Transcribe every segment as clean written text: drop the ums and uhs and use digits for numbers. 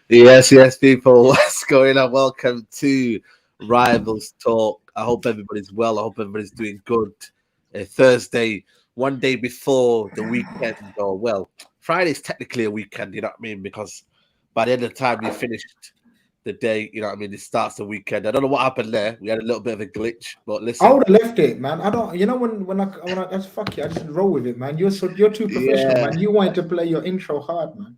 Yes, people. What's going on? Welcome to Rivals Talk. I hope everybody's well. I hope everybody's doing good. Thursday, one day before the weekend, or well, Friday's technically a weekend, you know what I mean? Because by the end of the time you finished the day, you know what I mean, it starts the weekend. I don't know what happened there. We had a little bit of a glitch, but I listen, would have left it, man. I don't. You know when I just fuck you. I just roll with it, man. You're too professional, yeah. man. You wanted to play your intro hard, man.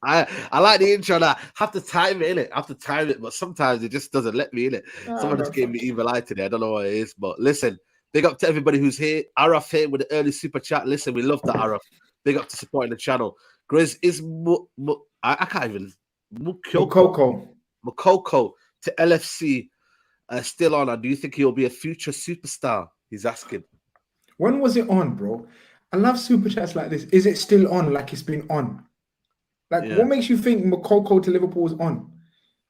I like the intro and I have to time it in it. I have to time it, but sometimes it just doesn't let me in it. Ah, Someone just man, gave me fuck you. evil eye today. I don't know what it is, but listen, big up to everybody who's here. Araf here with the early super chat. Listen, we love that Araf. Big up to supporting the channel. Grizz is I can't even Mukyoko Mokoko. Mokoko to LFC still on. And do you think he'll be a future superstar? He's asking. When was it on, bro? I love super chats like this. Is it still on? Like it's been on? Like Yeah. what makes you think Mokoko to Liverpool is on?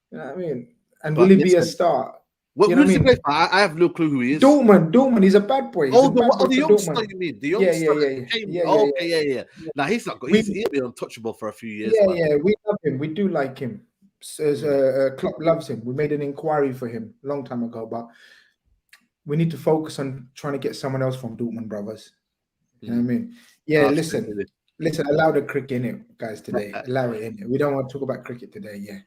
You know what I mean? And will But he be a listen, star? what You know what who's I the mean? great? I have no clue who he is. Dortmund, he's a bad boy. He's a bad Oh, boy the for youngster, Dortmund. you mean? The Yeah, youngster yeah, that yeah, yeah, came. yeah, yeah, Okay, yeah. yeah. Now he's not good. We He'll be untouchable for a few years, Yeah, man. yeah, we love him. We do like him. Mm. Klopp loves him. We made an inquiry for him a long time ago, but we need to focus on trying to get someone else from Dortmund brothers. You know what Mm. I mean? Yeah, Absolutely. listen. Allow the cricket in it, guys. Today, allow it in it. We don't want to talk about cricket today. Yeah,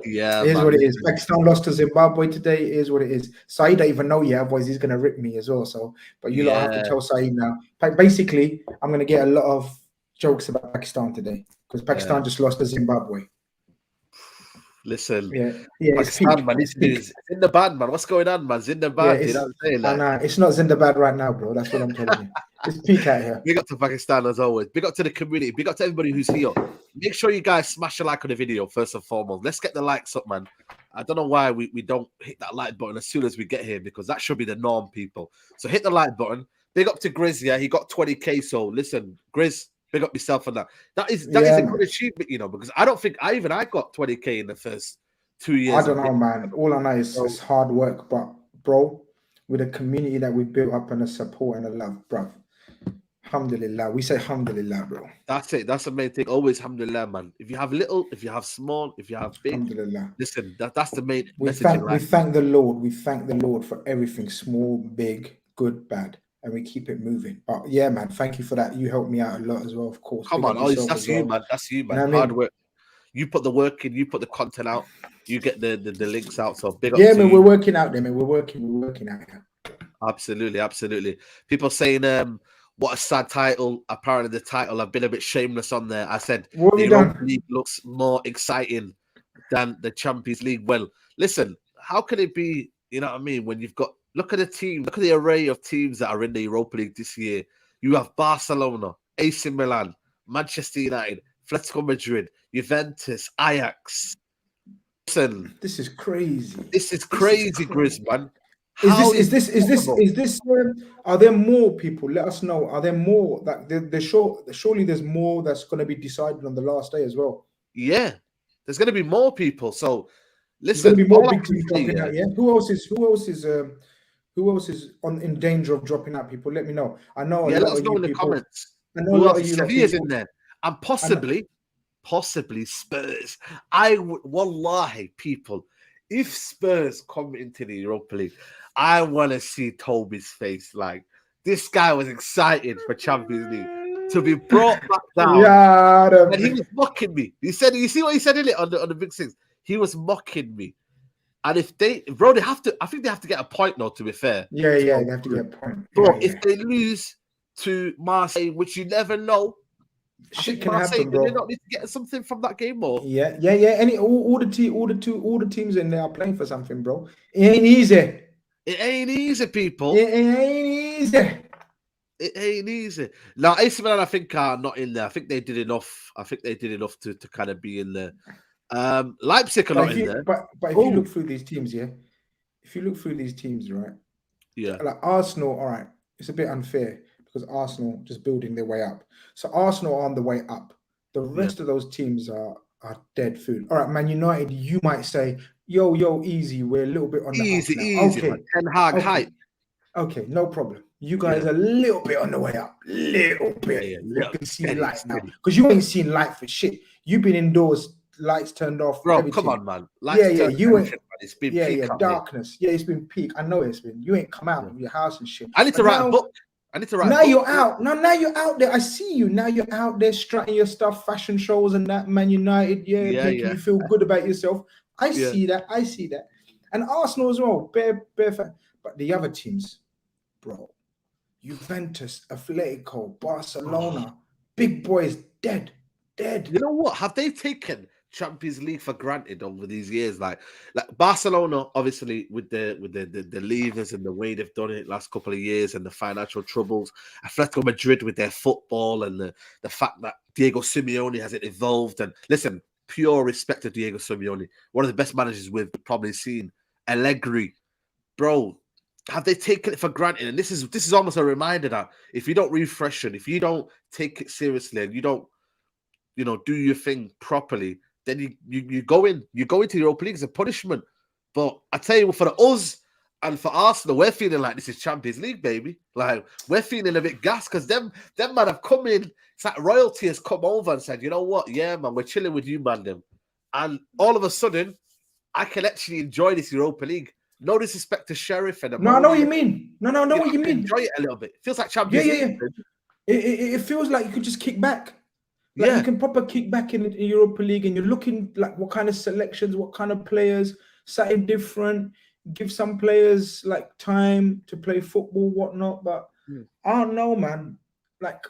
Yeah, it is man. what it is. Listen. Pakistan lost to Zimbabwe today. It is what it is. Saeed don't even know yet, otherwise he's gonna rip me as well. So, but you lot have to Yeah. tell Saeed now. Basically, I'm gonna get a lot of jokes about Pakistan today because Yeah. Pakistan just lost to Zimbabwe. Listen, Yeah, yeah, it's Pakistan, peak. man. It's Listen, peak. it's in the band, man. What's going on, man? It's in the Yeah, band. You know what I'm saying? and Like, it's not Zindabad right now, bro. That's what I'm telling you. It's peak out here. big up to Pakistan as always. Big up to the community. Big up to everybody who's here. Make sure you guys smash a like on the video first and foremost. Let's get the likes up, man. I don't know why we don't hit that like button as soon as we get here because that should be the norm, people. So hit the like button. Big up to Grizz, yeah. He got 20k. So listen, Grizz, big up yourself on that. That is Yeah, a good man. achievement, because I don't think I got 20k in the first 2 years I of don't being. know, man. All I know is So it's hard work, but bro, with the community that we built up and the support and the love, bro. Alhamdulillah. We say alhamdulillah, bro. that's it. That's the main thing. Always alhamdulillah, man. If you have little, if you have small, if you have big, Alhamdulillah. listen, that's the main We message in thank we life. thank the Lord. We thank the Lord for everything, small, big, good, bad. And we keep it moving. But yeah, man, thank you for that. You helped me out a lot as well, of course. Come Big on, up oh, yourself that's as you, well. man. That's you, You know man. what I Hard mean? work. You put the work in. You put the content out. You get the links out. So big up Yeah, to man, we're you. working out there, man. We're working out here. Absolutely. People saying, what a sad title. Apparently, the title. I've been a bit shameless on there. I said What have the we Europa done? League looks more exciting than the Champions League. Well, listen, how can it be? You know what I mean? When you've got look at the team, look at the array of teams that are in the Europa League this year. You have Barcelona, AC Milan, Manchester United, Atletico Madrid, Juventus, Ajax. Listen, This is crazy. this is This is crazy, crazy. Griezmann. Is How this is is this this is this possible? is this are there more people? Let us know. Are there more that surely there's more that's going to be decided on the last day as well? Yeah, there's going to be more people. So, There's going listen, to be more all I big can teams say, dropping yeah, out. Yeah. Who else is on in danger of dropping out? People, let me know. I know a yeah, let lot us of know you in the people. comments. I know a Who lot else of is you lot Sevilla's in people. there? And I know, possibly Spurs. Wallahi, people, if Spurs come into the Europa League, I want to see Toby's face. Like, this guy was excited for Champions League to be brought back down. yeah, And he was mocking me. He said, you see what he said in it on the big things? He was mocking me. And if bro, they have to, I think they have to get a point now, to be fair. yeah. So, They have to get a point. bro, Yeah, if yeah. they lose to Marseille, which you never know, I Shit think can Marseille, happen, did they bro. not need to get something from that game or? Yeah. All the teams in there are playing for something, bro. It ain't easy. It ain't easy, people. It ain't easy. It ain't easy. Now, AC Milan, I think, are not in there. I think they did enough. I think they did enough to kind of be in there. Leipzig are But not if in you there. but if you Oh, look through these teams, yeah, if you look through these teams, right, yeah. like Arsenal, all right, it's a bit unfair because Arsenal just building their way up. So Arsenal are on the way up. The Yeah. rest of those teams are dead food. All right, Man United, you might say, yo, easy, we're a little bit on the up now. Easy, man. Ten Hag Okay, hype. okay, no problem. You guys Yeah. are a little bit on the way up, little bit. Yeah. You Little can see steady, light now steady. because you ain't seen light for shit. You've been indoors lights turned off. Bro, everything. come on, man. Yeah, Lights turned you ain't. everything, man. It's been Yeah, peak yeah, out here. darkness. Yeah, it's been peak. I know it's been. You ain't come out of your house and shit. I need to But write a now- book. I need to write a Now book. you're out. Now you're out there. I see you. Now you're out there strutting your stuff, fashion shows and that. Man United, making you feel good about yourself. I see that. I see that. And Arsenal as well. Bare fan. But the other teams, bro. Juventus, Atletico, Barcelona, big boys dead. You know what? Have they taken Champions League for granted over these years? Like Barcelona, obviously, with the levers and the way they've done it last couple of years and the financial troubles. Atletico Madrid with their football and the fact that Diego Simeone hasn't evolved. And listen, pure respect to Diego Simeone, one of the best managers we've probably seen. Allegri, bro. Have they taken it for granted? And this is almost a reminder that if you don't refresh it, if you don't take it seriously, and you don't, do your thing properly, then you go into the Europa League as a punishment. But I tell you, for us and for Arsenal, we're feeling like this is Champions League, baby. Like we're feeling a bit gassed because them man have come in. It's like royalty has come over and said, you know what? Yeah, man, we're chilling with you, man. Them, and all of a sudden, I can actually enjoy this Europa League. No disrespect to Sheriff and no, I know what you mean. No, I know what you mean. Enjoy it a little bit. It feels like Champions League. It feels like you could just kick back. Like you can proper kick back in the Europa League, and you're looking like what kind of selections, what kind of players, something different. Give some players like time to play football, whatnot. But I don't know, man. Like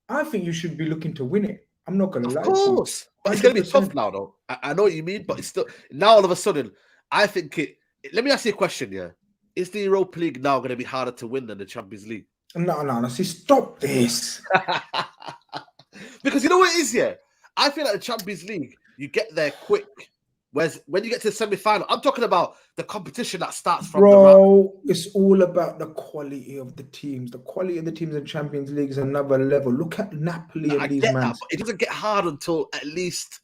I think you should be looking to win it. I'm not gonna lie. Of course, but it's gonna be tough now, though. I know what you mean, but it's still now all of a sudden. I think it. Let me ask you a question. Yeah, is the Europa League now going to be harder to win than the Champions League? No. See, stop this. Because you know what it is, yeah? I feel like the Champions League, you get there quick. Whereas when you get to the semi-final, I'm talking about the competition that starts from the round. It's all about the quality of the teams. The quality of the teams in Champions League is another level. Look at Napoli and these men. It doesn't get hard until at least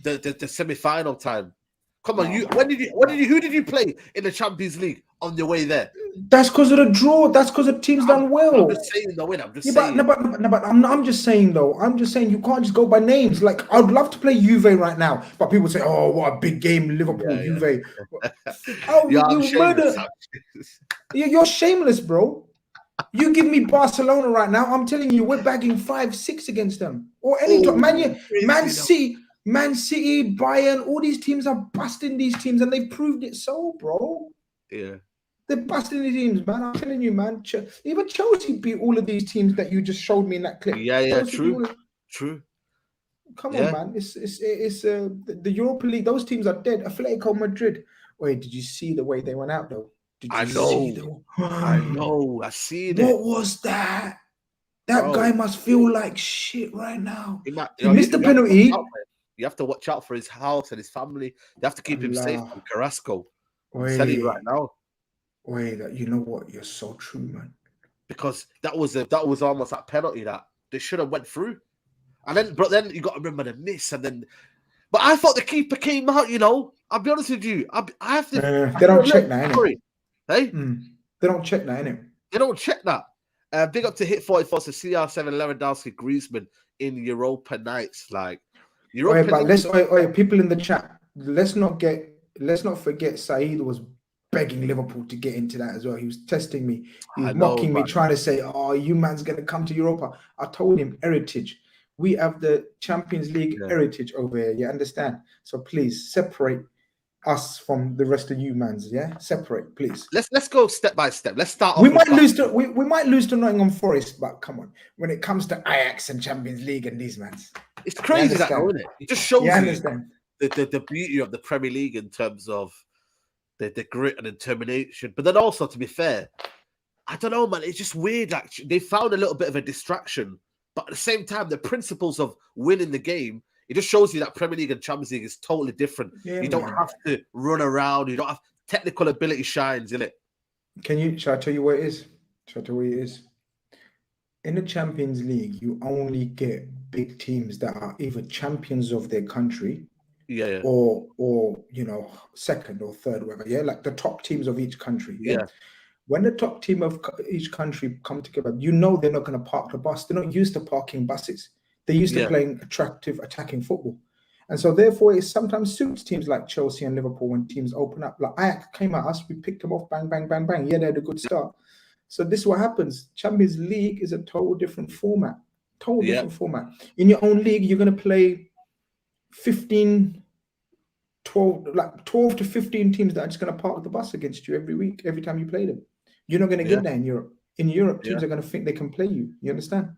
the semi-final time. Come on, who did you play in the Champions League on your way there? That's because of the draw. That's because the team's done well. I'm just saying, though. I'm just saying. But I'm just saying, though. I'm just saying you can't just go by names. Like I'd love to play Juve right now, but people say, "Oh, what a big game, Liverpool, Juve." You're shameless, bro. You give me Barcelona right now. I'm telling you, we're bagging 5-6 against them. Or any Man City, Bayern, all these teams are busting these teams, and they've proved it so, bro. Yeah. They're busting the teams, man. I'm telling you, man. Even Chelsea beat all of these teams that you just showed me in that clip. Yeah, true. Come on, man. It's the Europa League. Those teams are dead. Atletico Madrid. Wait, did you see the way they went out, though? I know. I see it. What was that? That guy must feel like shit right now. He missed the penalty. You have to watch out for his house and his family. You have to keep him safe from Carrasco. I'm telling you right now. Wait, you know what? You're so true, man. Because that was almost that penalty that they should have went through. And then you got to remember the miss. But I thought the keeper came out. I'll be honest with you. I have to. They don't check that, innit? Hey, they don't check that, innit? They don't check that. Big up to Hit 44 to CR7 Lewandowski Griezmann in Europa nights. Like but people in the chat. Let's not forget Saeed was begging Liverpool to get into that as well. He was testing me. He was mocking me, trying to say, "Oh, you man's gonna come to Europa." I told him, heritage. We have the Champions League heritage over here. You understand? So please separate us from the rest of you mans. Yeah, separate, please. Let's go step by step. Let's start off. We might lose to Nottingham Forest, but come on, when it comes to Ajax and Champions League and these mans, it's crazy that, isn't it? It just shows you the beauty of the Premier League in terms of the grit and determination. But then also, to be fair, I don't know, man. It's just weird. Actually, they found a little bit of a distraction, but at the same time, the principles of winning the game. It just shows you that Premier League and Champions League is totally different. You don't have to run around. You don't have technical ability shines in it. Shall I tell you what it is? In the Champions League, you only get big teams that are either champions of their country, or second or third, whatever. Yeah, like the top teams of each country. Yeah. When the top team of each country come together, they're not going to park the bus. They're not used to parking buses. They're used to playing attractive, attacking football. And so therefore it sometimes suits teams like Chelsea and Liverpool when teams open up. Like Ajax came at us, we picked them off, bang, bang, bang, bang. Yeah, they had a good start. So this is what happens. Champions League is a total different format. Total different format. In your own league, you're going to play 15, 12 to 15 teams that are just going to park the bus against you every week, every time you play them. You're not going to get that in Europe. In Europe, teams are going to think they can play you. You understand?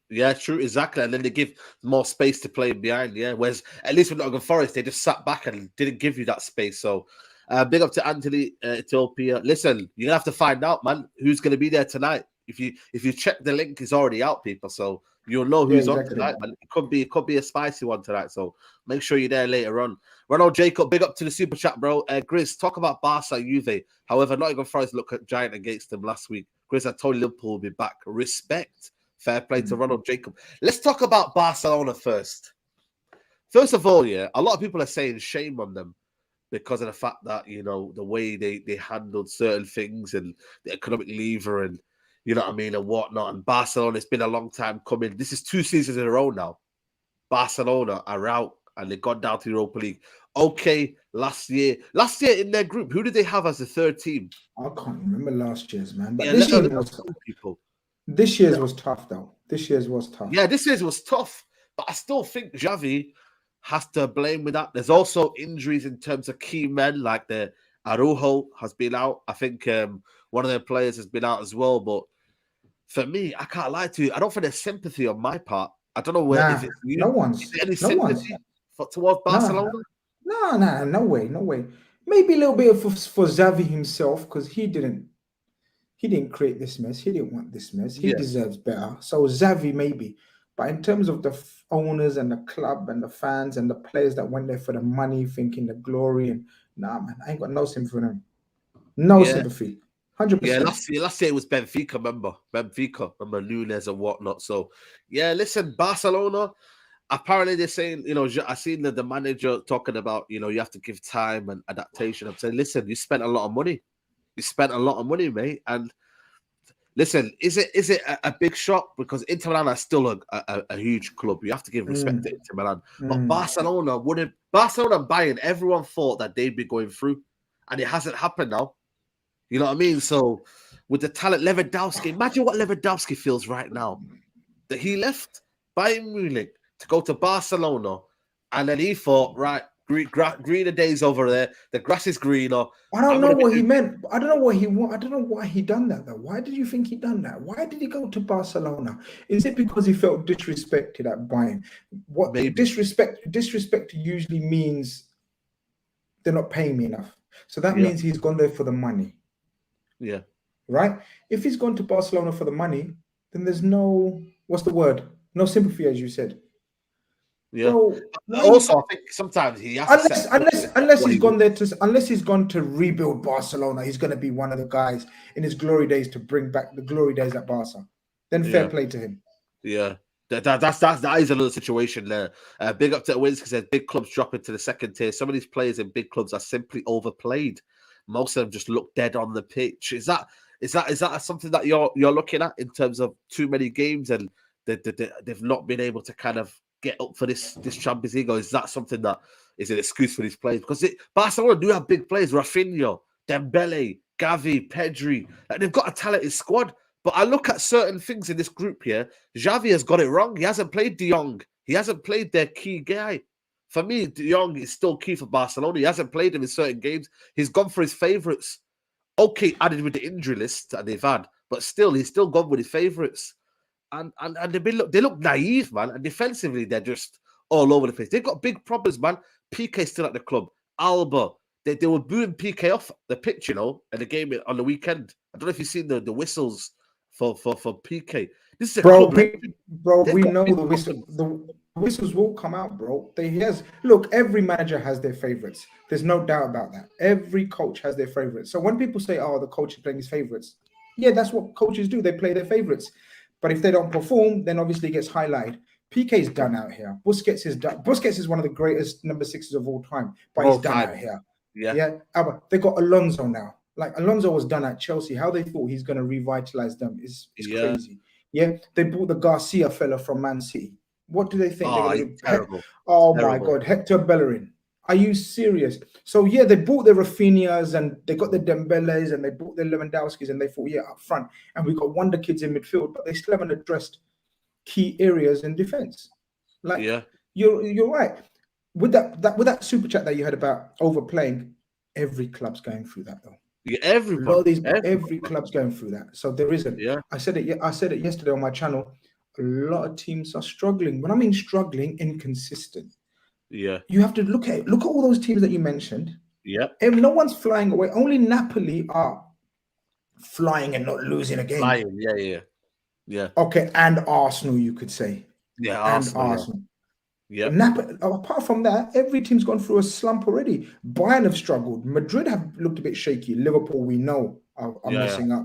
Yeah, true, exactly. And then they give more space to play behind, Whereas at least with Nottingham Forest, they just sat back and didn't give you that space. So big up to Anthony Ethiopia. Listen, you're gonna have to find out, man, who's gonna be there tonight. If you check the link, it's already out, people. So you'll know who's on tonight, man. It could be a spicy one tonight. So make sure you're there later on. Ronald Jacob, big up to the super chat, bro. Grizz, talk about Barca Juve. However, Nottingham Forest looked at giant against them last week. Grizz, I told you Liverpool will be back. Respect. Fair play to Ronald Jacob. Let's talk about Barcelona first. First of all, a lot of people are saying shame on them because of the fact that, the way they handled certain things and the economic lever and, and whatnot. And Barcelona, it's been a long time coming. This is 2 seasons in a row now. Barcelona are out and they got down to the Europa League. Okay, last year in their group, who did they have as the third team? I can't remember last year's, man. But this year was people. This year's was tough, though. This year's was tough. Yeah, this year's was tough. But I still think Xavi has to blame with that. There's also injuries in terms of key men, like the Araujo has been out. I think one of their players has been out as well. But for me, I can't lie to you. I don't think there's sympathy on my part. I don't know where if it's you. No one's. Is there any sympathy towards Barcelona? No way. Maybe a little bit for Xavi himself, because he didn't create this mess. He didn't want this mess. He deserves better. So Xavi maybe. But in terms of the owners and the club and the fans and the players that went there for the money, thinking the glory, and man, I ain't got no sympathy for them. No sympathy. 100%. Yeah, last year it was Benfica, remember Nunes and whatnot. So, listen, Barcelona, apparently they're saying, I seen the manager talking about, you have to give time and adaptation. I'm saying, listen, you spent a lot of money. You spent a lot of money, mate. And listen, is it a big shock? Because Inter Milan are still a huge club. You have to give respect to Inter Milan. But Barcelona and Bayern, everyone thought that they'd be going through. And it hasn't happened now. You know what I mean? So with the talent, Lewandowski, imagine what Lewandowski feels right now. That he left Bayern Munich to go to Barcelona. And then he thought, right, greener days over there. The grass is greener. I don't know what he meant. I don't know what he want. I don't know why he done that though. Why did you think he done that? Why did he go to Barcelona? Is it because he felt disrespected at Bayern? What disrespect usually means they're not paying me enough. So that means he's gone there for the money. Yeah. Right? If he's gone to Barcelona for the money, then there's no, what's the word? No sympathy, as you said. Yeah. So, also, I think sometimes he has unless he's gone to rebuild Barcelona, he's going to be one of the guys in his glory days to bring back the glory days at Barca. Then fair play to him. Yeah. That is another situation there. Big up to Winsky said big clubs drop into the second tier. Some of these players in big clubs are simply overplayed. Most of them just look dead on the pitch. Is that something that you're looking at in terms of too many games and they've not been able to kind of get up for this Champions League? Or is that something that is an excuse for these players? Because Barcelona do have big players: Rafinha, Dembele, Gavi, Pedri. Like, they've got a talented squad. But I look at certain things in this group here. Xavi has got it wrong. He hasn't played De Jong. He hasn't played their key guy. For me, De Jong is still key for Barcelona. He hasn't played him in certain games. He's gone for his favourites. Okay, added with the injury list that they've had, but still, he's still gone with his favourites. And they look naive, man. And defensively, they're just all over the place. They've got big problems, man. PK still at the club. Alba, they were booing PK off the pitch, in the game on the weekend. I don't know if you've seen the whistles for PK. This is we know the whistle. The whistles will come out, bro. Look, every manager has their favorites. There's no doubt about that. Every coach has their favorites. So when people say, "Oh, the coach is playing his favorites," yeah, that's what coaches do. They play their favorites. But if they don't perform, then obviously it gets highlighted. PK's done out here. Busquets is done. Busquets is one of the greatest number 6s of all time, but he's done out here. Yeah. They got Alonso now. Like, Alonso was done at Chelsea. How they thought he's going to revitalize them is crazy. Yeah, they bought the Garcia fella from Man City. What do they think they're going to do? Terrible. Oh terrible. my God, Hector Bellerin. Are you serious? So yeah, they bought the Rafinhas and they got the Dembeles and they bought the Lewandowskis and they thought, yeah, up front, and we got wonder kids in midfield, but they still haven't addressed key areas in defense. Like you're right. With that super chat that you had about overplaying, every club's going through that though. Yeah, every club's going through that. So there isn't. Yeah. I said it yesterday on my channel. A lot of teams are struggling. When I mean struggling, inconsistent. Yeah. You have to look at all those teams that you mentioned. Yeah. If no one's flying away, only Napoli are flying and not losing a game. Flying, yeah. Okay, and Arsenal, you could say. Yeah, Arsenal. Yeah. Apart from that, every team's gone through a slump already. Bayern have struggled. Madrid have looked a bit shaky. Liverpool, we know, are messing up.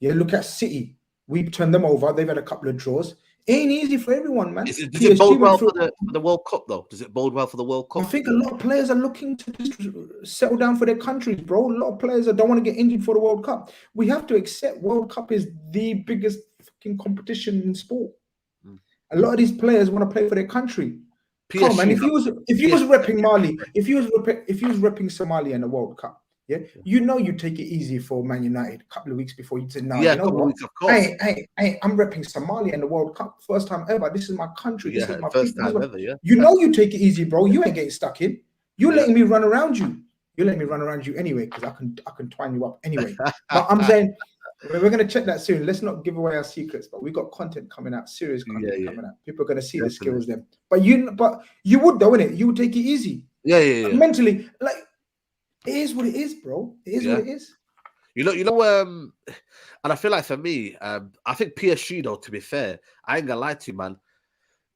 Yeah, look at City. We've turned them over. They've had a couple of draws. Ain't easy for everyone, man. Does it bode well for the World Cup, though? Does it bode well for the World Cup? I think a lot of players are looking to just settle down for their countries, bro. A lot of players don't want to get injured for the World Cup. We have to accept World Cup is the biggest fucking competition in sport. A lot of these players want to play for their country. Come on, man. If he was repping Mali, if he was repping Somalia in the World Cup, yeah, you take it easy for Man United a couple of weeks before you said, no, you know what? Weeks, of course. I'm repping Somalia in the World Cup. First time ever. This is my country. This is my first time ever, yeah. You take it easy, bro. You ain't getting stuck in. You're letting me run around you. You're letting me run around you anyway, because I can twine you up anyway. But I'm saying we're going to check that soon. Let's not give away our secrets, but we've got content coming out, serious content coming out. People are going to see the skills then. But you would though, innit? You would take it easy. Yeah. Mentally, like, it is what it is, bro. It is what it is. And I feel like for me, I think PSG, though, to be fair, I ain't gonna lie to you, man.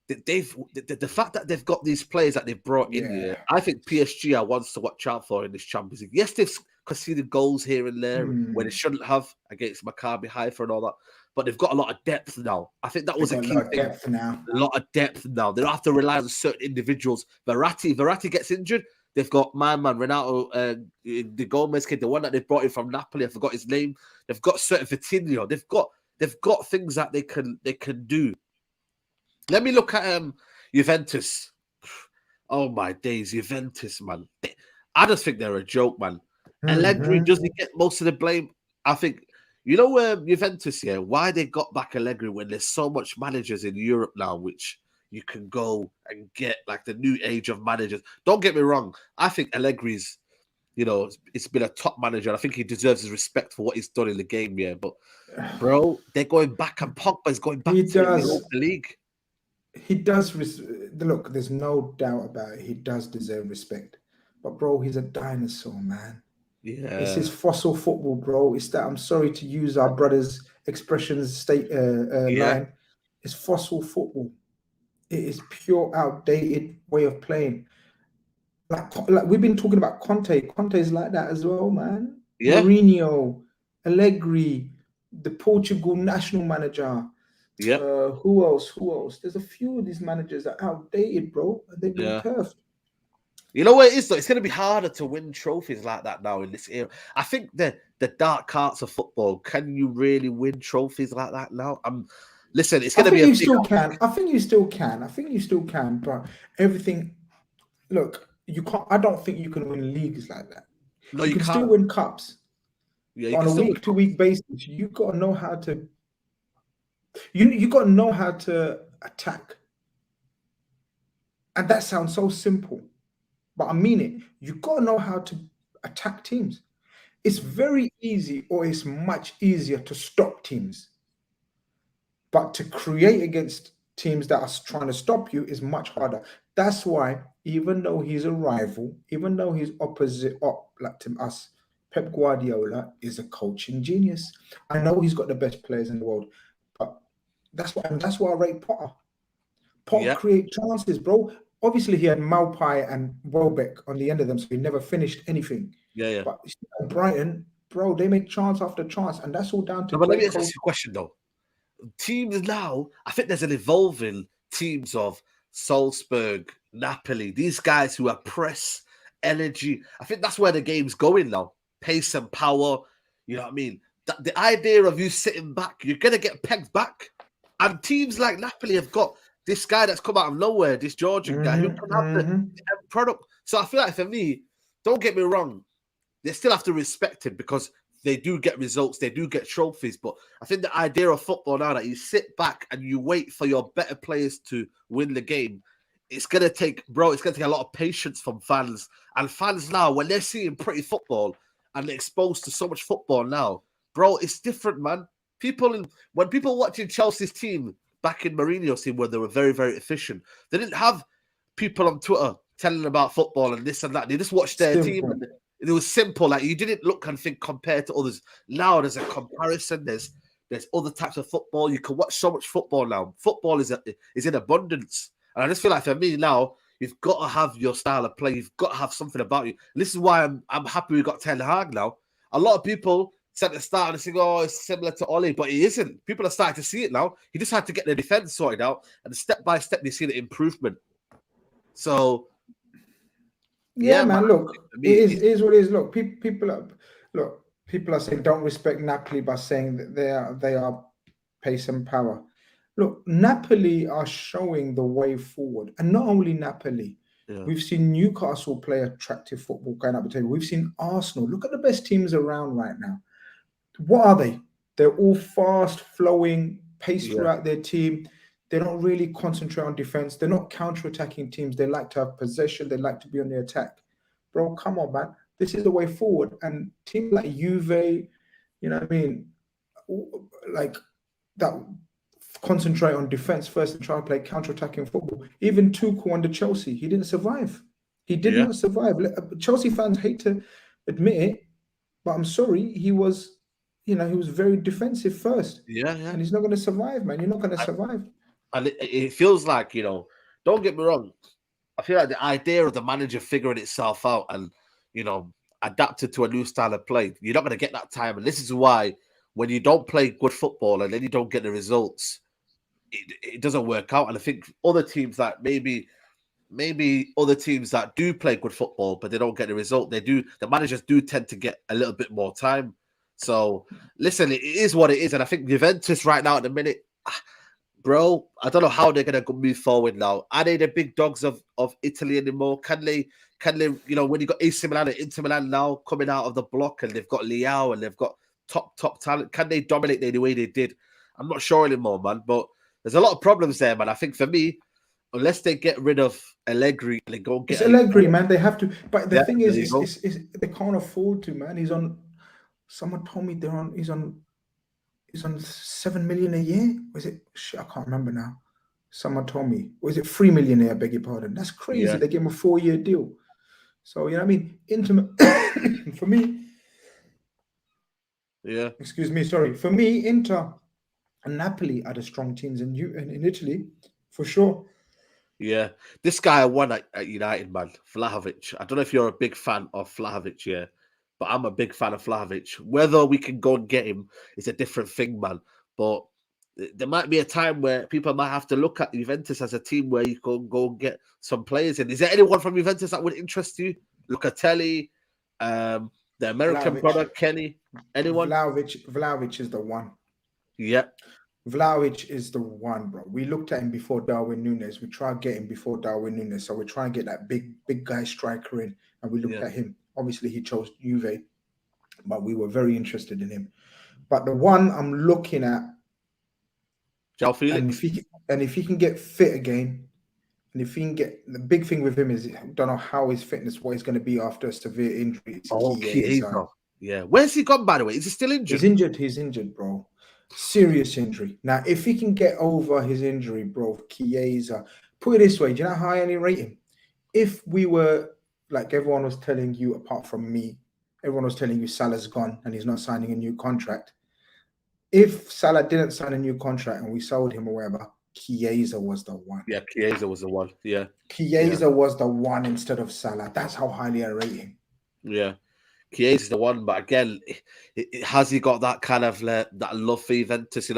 The fact that they've got these players that they've brought in here, I think PSG are ones to watch out for in this Champions League. Yes, they've conceded goals here and there when they shouldn't have against Maccabi Haifa and all that, but they've got a lot of depth now. I think that was a key thing. A lot of depth now. They don't have to rely on certain individuals. Verratti gets injured. They've got my man Renato, the Gomez kid, the one that they brought in from Napoli. I forgot his name. They've got certain Vitinho. They've got things that they can do. Let me look at Juventus. Oh my days, Juventus, man. I just think they're a joke, man. Allegri doesn't get most of the blame. I think Juventus, why they got back Allegri when there's so much managers in Europe now, which you can go and get, like the new age of managers. Don't get me wrong. I think Allegri's, it's been a top manager. And I think he deserves his respect for what he's done in the game, But, bro, they're going back, and Pogba's going back to the Europa League. He does. Look, there's no doubt about it. He does deserve respect. But, bro, he's a dinosaur, man. Yeah. It's his fossil football, bro. It's that, I'm sorry to use our brother's expressions line. It's fossil football. It is pure outdated way of playing. Like we've been talking about Conte. Conte's like that as well, man. Yeah. Mourinho, Allegri, the Portugal national manager. Yeah. Who else? There's a few of these managers that are outdated, bro. They've been curved. You know what it is, though? It's going to be harder to win trophies like that now in this era. I think the dark arts of football, can you really win trophies like that now? Listen, it's going to be I think you still can. But everything, look, you can't. I don't think you can win leagues like that. No, you can still win cups. Yeah, on a week-to-week basis. You got to know how to. You got to know how to attack. And that sounds so simple, but I mean it. You got to know how to attack teams. It's very easy, or it's much easier to stop teams. But to create against teams that are trying to stop you is much harder. That's why, even though he's a rival, even though he's opposite like to us, Pep Guardiola is a coaching genius. I know he's got the best players in the world, but that's why I rate Potter. Potter create chances, bro. Obviously, he had Maupay and Welbeck on the end of them, so he never finished anything. Yeah. But Brighton, bro, they make chance after chance, and that's all down to. But let me ask you a question, though. Teams now, I think there's an evolving teams of Salzburg, Napoli, these guys who are press, energy. I think that's where the game's going now. Pace and power. You know what I mean? The idea of you sitting back, you're going to get pegged back. And teams like Napoli have got this guy that's come out of nowhere, this Georgian guy, who can have the end product. So I feel like for me, don't get me wrong, they still have to respect him because they do get results, they do get trophies. But I think the idea of football now that you sit back and you wait for your better players to win the game, it's gonna take a lot of patience from fans. And fans now, when they're seeing pretty football and they're exposed to so much football now, bro, it's different, man. When people watching Chelsea's team back in Mourinho's team where they were very, very efficient, they didn't have people on Twitter telling them about football and this and that. They just watched their team and it was simple. Like, you didn't look and think compared to others. Now there's a comparison. There's other types of football. You can watch so much football now. Football is in abundance. And I just feel like for me now, you've got to have your style of play. You've got to have something about you. And this is why I'm happy we got Ten Hag now. A lot of people said at the start and saying, "Oh, it's similar to Oli," but it isn't. People are starting to see it now. He just had to get the defense sorted out, and step by step, they see the improvement. So, yeah, man. Look, it is what it is. Look, people are saying don't respect Napoli by saying that they are pace and power. Look, Napoli are showing the way forward, and not only Napoli. Yeah. We've seen Newcastle play attractive football going up the table. We've seen Arsenal. Look at the best teams around right now. What are they? They're all fast flowing, pace throughout their team. They don't really concentrate on defense. They're not counter-attacking teams. They like to have possession. They like to be on the attack. Bro, come on, man. This is the way forward. And teams like Juve, you know what I mean? Like that concentrate on defense first and try to play counter-attacking football. Even Tuchel under Chelsea, he didn't survive. He did not survive. Chelsea fans hate to admit it, but I'm sorry, he was very defensive first. Yeah. And he's not going to survive, man. You're not going to survive. And it feels like, don't get me wrong, I feel like the idea of the manager figuring itself out and, adapted to a new style of play, you're not going to get that time. And this is why when you don't play good football and then you don't get the results, it doesn't work out. And I think other teams that maybe other teams that do play good football, but they don't get the result, the managers do tend to get a little bit more time. So, listen, it is what it is. And I think Juventus right now at the minute, bro, I don't know how they're going to move forward now. Are they the big dogs of Italy anymore? Can they, when you got AC Milan and Inter Milan now coming out of the block and they've got Leao and they've got top talent, can they dominate the way they did? I'm not sure anymore, man. But there's a lot of problems there, man. I think for me, unless they get rid of Allegri and they go get Allegri, man, they have to. But the thing is they can't afford to, man. He's on. Someone told me he's on 7 million a year. Was it? Shit, I can't remember now. Someone told me. Was it 3 million a year? I beg your pardon. That's crazy. Yeah. They gave him a 4-year deal. So, you know what I mean? Intimate for me. Yeah. Excuse me. Sorry. For me, Inter and Napoli are the strong teams in Italy, for sure. Yeah. This guy won at United, man. Vlahovic. I don't know if you're a big fan of Vlahovic, yeah. But I'm a big fan of Vlahovic. Whether we can go and get him is a different thing, man. But there might be a time where people might have to look at Juventus as a team where you can go and get some players in. Is there anyone from Juventus that would interest you? Locatelli, the American brother, Kenny, anyone? Vlahovic is the one. Yeah. Vlahovic is the one, bro. We looked at him before Darwin Núñez. We tried to get him before Darwin Núñez. So we're trying to get that big guy striker in. And we looked at him. Obviously, he chose Juve, but we were very interested in him. But the one I'm looking at, Joao Felix, and if he can get fit again, and if he can get, the big thing with him is I don't know how his fitness, what he's going to be after a severe injury. Chiesa. Yeah. Where's he gone, by the way? Is he still injured? He's injured, bro. Serious injury. Now, if he can get over his injury, bro, Chiesa, put it this way, do you know how I only rate him? If we were, like everyone was telling you, apart from me, everyone was telling you Salah's gone and he's not signing a new contract. If Salah didn't sign a new contract and we sold him or whatever, Chiesa was the one. Yeah, Chiesa was the one. Yeah. Chiesa was the one instead of Salah. That's how highly I rate him. Yeah. Chiesa's the one, but again, has he got that kind of that love for Juventus?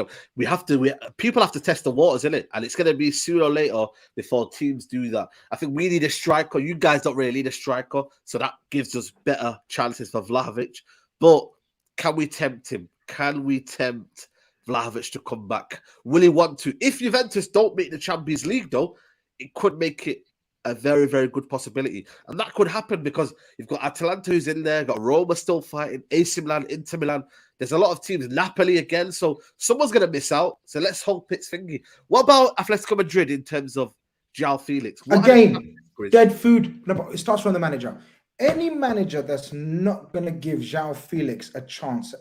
People have to test the waters, isn't it? And it's going to be sooner or later before teams do that. I think we need a striker. You guys don't really need a striker, so that gives us better chances for Vlahovic. But can we tempt him? Can we tempt Vlahovic to come back? Will he want to? If Juventus don't make the Champions League, though, it could make it a very, very good possibility. And that could happen because you've got Atalanta who's in there, got Roma still fighting, AC Milan, Inter Milan. There's a lot of teams, Napoli again. So someone's going to miss out. So let's hope it's thingy. What about Atletico Madrid in terms of Joao Felix? Again, dead food. No, but it starts from the manager. Any manager that's not going to give Joao Felix a chance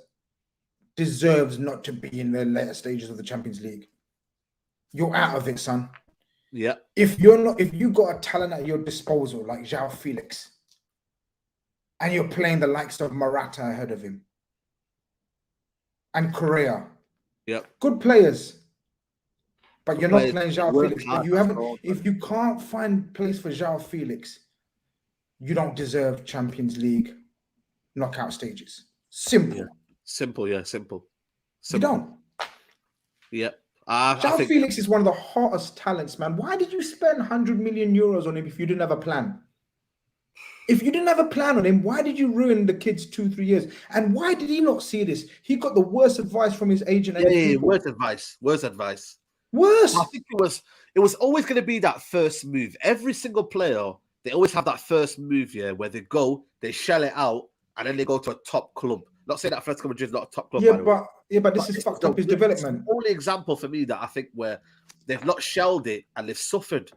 deserves not to be in the later stages of the Champions League. You're out of it, son. Yeah. If you got a talent at your disposal like Joao Felix, and you're playing the likes of Morata ahead of him, and Correa, good players, but you're not playing Joao Felix. If you can't find place for Joao Felix, you don't deserve Champions League knockout stages. Simple. Yeah. Simple. You don't. Yeah. Joao Felix is one of the hottest talents, man. Why did you spend 100 million euros on him if you didn't have a plan? If you didn't have a plan on him, why did you ruin the kid's 2-3 years? And why did he not see this? He got the worst advice from his agent. Worst advice. Worse. I think it was always going to be that first move. Every single player, they always have that first move, where they go, they shell it out, and then they go to a top club. Not saying that Atletico Madrid is not a top club. But this is fucked up his development. The only example for me that I think where they've not shelled it and they've suffered.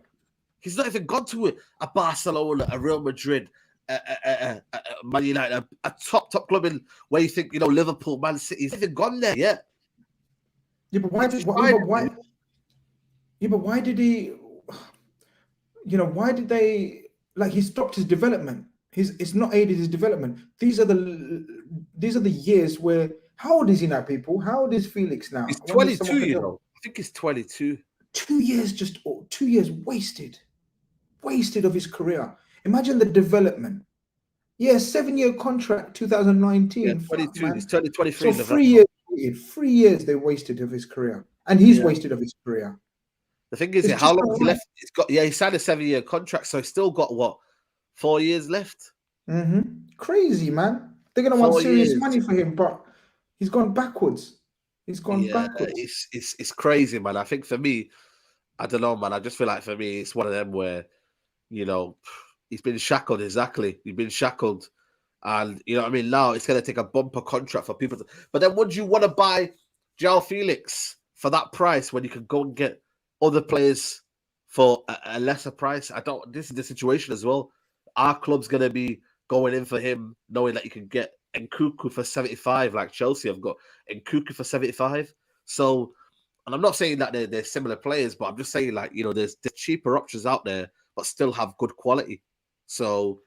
He's not even gone to a Barcelona, a Real Madrid, a Man United, a top club in where you think, Liverpool, Man City. He's not even gone there yet. Yeah, but why did he? Why did they? Like, he stopped his development. It's not aided his development. These are the years where. How old is he now, people? How old is Felix now? He's 22. I think he's 22. 2 years, just 2 years wasted of his career. Imagine the development. Yeah, 7-year contract, 2019. Yeah, 22. He's turning 23. So 3 years. 3 years they wasted of his career, and he's wasted of his career. The thing is, how long has he left? He signed a 7-year contract, so he's still got 4 years left. Crazy, man. They're gonna want serious money for him, but he's gone backwards. Backwards. It's crazy, man. I think for me, I don't know, man. I just feel like for me, it's one of them where, he's been shackled. Exactly, he's been shackled, and you know what I mean. Now it's gonna take a bumper contract for people. But then, would you want to buy Joao Felix for that price when you can go and get other players for a lesser price? This is the situation as well. Our club's gonna be going in for him, knowing that you can get Nkunku for 75, like Chelsea have got Nkunku for 75. So, and I'm not saying that they're similar players, but I'm just saying, like, there's cheaper options out there, but still have good quality. So,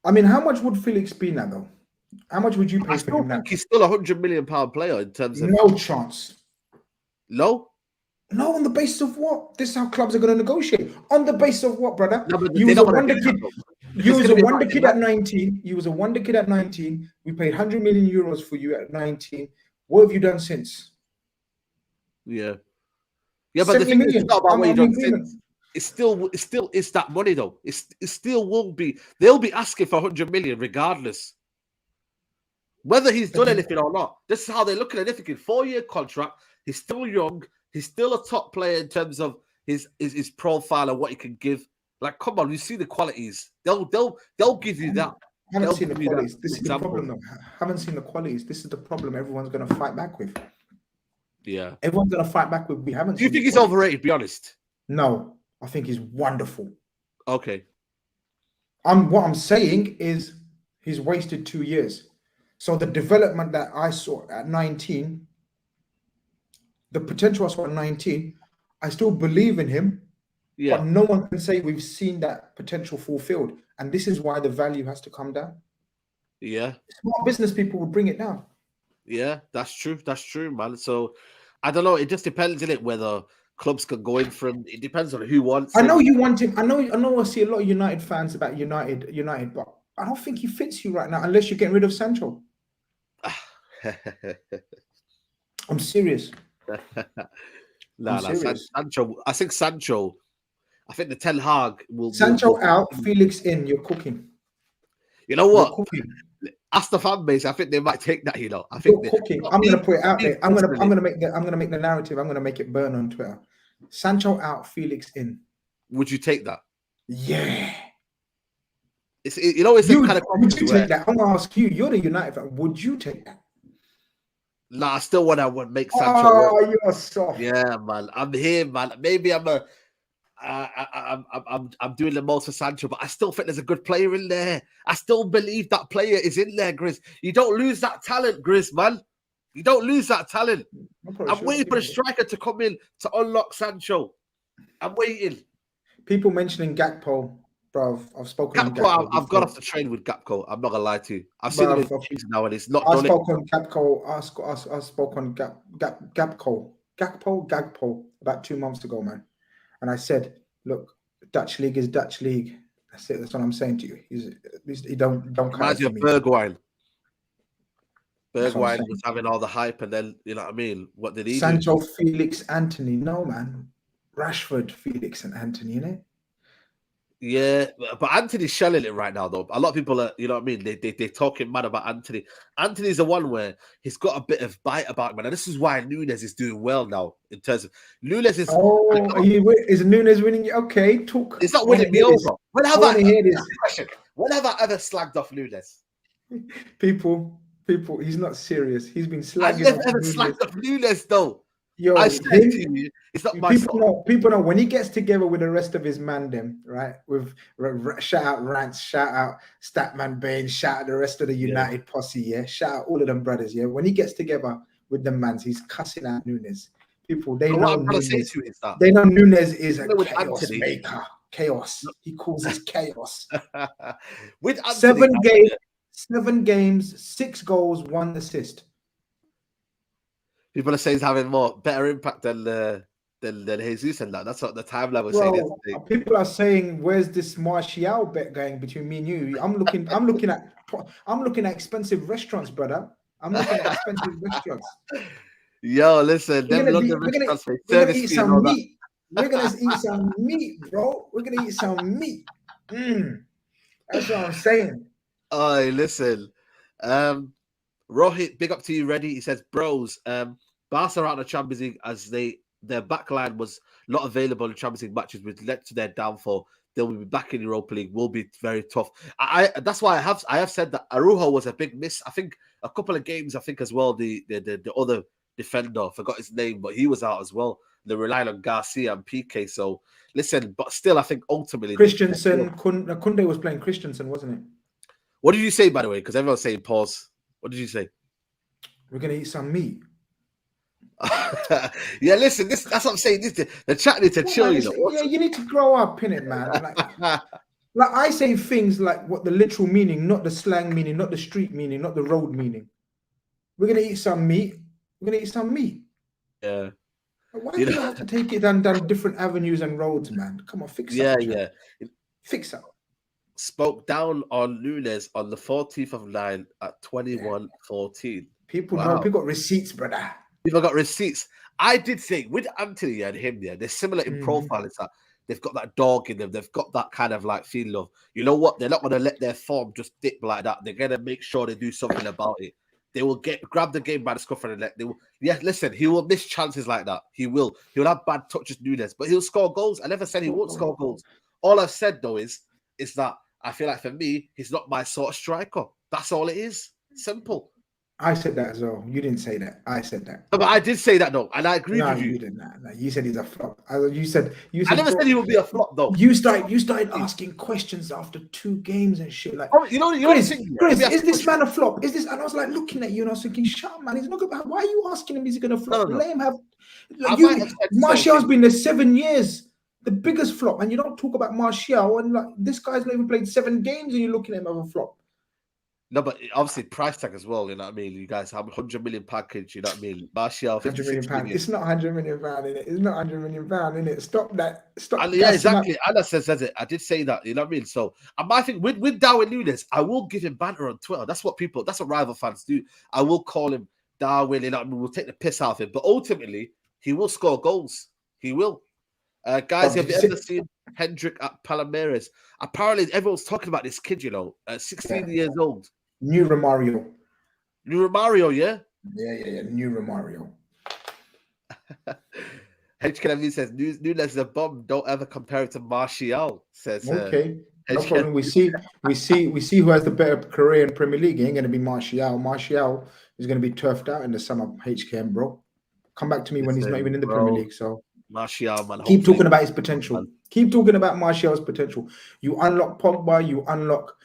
I mean, how much would Felix be now, though? How much would you pay for him now? He's still £100 million player in terms of no chance. No, on the basis of what? This is how clubs are going to negotiate. On the basis of what, brother? No, you was a wonder kid. You was a wonder kid at 19. You was a wonder kid at 19. We paid 100 million euros for you at 19. What have you done since? Yeah, but the thing is, it's not about what you've done since. It's still that money though. It still won't be. They'll be asking for 100 million regardless, whether he's done anything or not. This is how they're looking at it. Thinking 4-year contract. He's still young. He's still a top player in terms of his profile and what he can give. Like, come on, you see the qualities. They'll give you that. I haven't seen the qualities. This is the problem, though. I haven't seen the qualities. This is the problem. Everyone's going to fight back with. Yeah, everyone's going to fight back with. We haven't. Do you think he's overrated? Be honest. No, I think he's wonderful. Okay. What I'm saying is he's wasted 2 years. So the development that I saw at 19, the potential I saw at 19, I still believe in him. Yeah. But no one can say we've seen that potential fulfilled. And this is why the value has to come down. Yeah. Smart business people would bring it down. Yeah, that's true. That's true, man. So I don't know. It just depends on it whether clubs can go in for him. It depends on who wants him. I know you want him. I know I see a lot of United fans about United, but I don't think he fits you right now unless you're getting rid of Sancho. I'm serious. Sancho. I think Sancho. I think the Ten Hag will. Sancho out, Felix in. You're cooking. You know what? Ask the fan base. I think they might take that. You know, I You're think cooking. I'm gonna put it out there. I'm gonna make the narrative. I'm gonna make it burn on Twitter. Sancho out, Felix in. Would you take that? Yeah. It's kind of would you take that? I'm gonna ask you. You're the United fan. Would you take that? Nah, I still want to make Sancho. Oh, you're soft. Yeah, man. I'm here, man. Maybe I'm doing the most for Sancho, but I still think there's a good player in there. I still believe that player is in there, Grizz. You don't lose that talent, Grizz, man. You don't lose that talent. I'm waiting for the striker to come in to unlock Sancho. I'm waiting. People mentioning Gakpo, bro. I've spoken on Gakpo. I've got off the train with Gakpo. I'm not gonna lie to you. I've seen him in season now, and it's not. I spoke on Gakpo. I spoke on Gakpo about 2 months ago, man. And I said, look, Dutch league is Dutch league. That's it. That's what I'm saying to you. He don't reminds you of Bergwijn. Bergwijn was having all the hype, and then you know what I mean. What did he Sancho, do? Felix, Anthony. No, man. Rashford, Felix, and Anthony, innit? Yeah, but Anthony's shelling it right now, though. A lot of people are, you know what I mean? They're talking mad about Anthony. Anthony's the one where he's got a bit of bite about him, man. And this is why Nunes is doing well now in terms of Nunes is. Oh, is Nunes winning? Okay, talk. It's not winning me over. When have I ever slagged off Nunes? People, he's not serious. He's been slagging. I've never ever slagged off Nunes, though. Yo, I said to you, it's not my fault. People know when he gets together with the rest of his mandem, right? With shout out Rance, shout out Statman Bain, shout out the rest of the United posse, yeah. Shout out all of them brothers, yeah. When he gets together with the mans, he's cussing out Nunes. People, they know Nunes. They know Nunes is a chaos maker. Chaos. He calls this chaos. With Anthony, 7 games, 6 goals, 1 assist. People are saying he's having better impact than Jesus and that. That's what the timeline was saying yesterday. People are saying, "Where's this Martial bet going between me and you?" I'm looking at expensive restaurants, brother. I'm looking at expensive restaurants. Yo, listen, we're gonna eat some meat. We're gonna eat some meat, bro. We're gonna eat some meat. That's what I'm saying. Oh, listen. Rohit, big up to you, ready. He says, bros, Barca are out of the Champions League as their backline was not available in Champions League matches, which led to their downfall. They'll be back in Europa League. Will be very tough. That's why I have said that Araujo was a big miss. I think a couple of games. I think as well the other defender, forgot his name, but he was out as well. They relied on Garcia and PK. So listen, but still, I think ultimately Christensen, Kunde was playing Christensen, wasn't it? What did you say, by the way? Because everyone's saying pause. What did you say? We're gonna eat some meat. Yeah, listen, that's what I'm saying. The chat needs to chill, you know. Yeah, you need to grow up, innit, man. Like I say things like what the literal meaning, not the slang meaning, not the street meaning, not the road meaning. We're gonna eat some meat. We're gonna eat some meat. Yeah. Why do you have to take it down different avenues and roads, man? Come on, fix up. Yeah. Fix up. Spoke down on Nunes on the 14th of 9 at 21:14. People got receipts, brother. People got receipts. I did say with Anthony and him, they're similar in profile. It's that they've got that dog in them. They've got that kind of like feeling of, you know what? They're not going to let their form just dip like that. They're going to make sure they do something about it. They will grab the game by the scruff and listen, he will miss chances like that. He'll have bad touches, Nunes, but he'll score goals. I never said he won't score goals. All I've said though is that I feel like for me, he's not my sort of striker. That's all it is. Simple. I said that as well. You didn't say that. I said that. No, but I did say that though, and I agree with you. You didn't. No, you said he's a flop. You said. I never said he would be a flop though. You started asking questions after 2 games and shit. Like, Chris, is this man a flop? Is this? And I was like looking at you, and I was thinking, shut up, man. He's not about. Why are you asking him? Is he going to flop? No. Let him have. Martial's been there 7 years. The biggest flop, and you don't talk about Martial, and like this guy's not even played 7 games, and you're looking at him as a flop. No, but obviously price tag as well. You know what I mean? You guys have $100 million package. You know what I mean? Martial, £100 million. It's not £100 million in it. It's not £100 million in it. Stop that. Stop. And yeah, exactly. Anna says it. I did say that. You know what I mean? So, I think with Darwin Nunes, I will give him banter on Twitter. That's what rival fans do. I will call him Darwin. You know what I mean? We'll take the piss out of him, but ultimately, he will score goals. He will. Guys, have you ever seen Hendrick at Palmeiras? Apparently, everyone's talking about this kid, 16 years old. New Romario. New Romario, yeah? Yeah. New Romario. HKMV says Nunes is a bomb. Don't ever compare it to Martial. Says Okay, no HKMV. problem. We see who has the better career in Premier League. It ain't gonna be Martial. Martial is gonna be turfed out in the summer. HKM, bro. Come back to me when he's not even in the Premier League. So Martial, man. Keep talking about his potential. Keep talking about Martial's potential. You unlock Pogba. You unlock,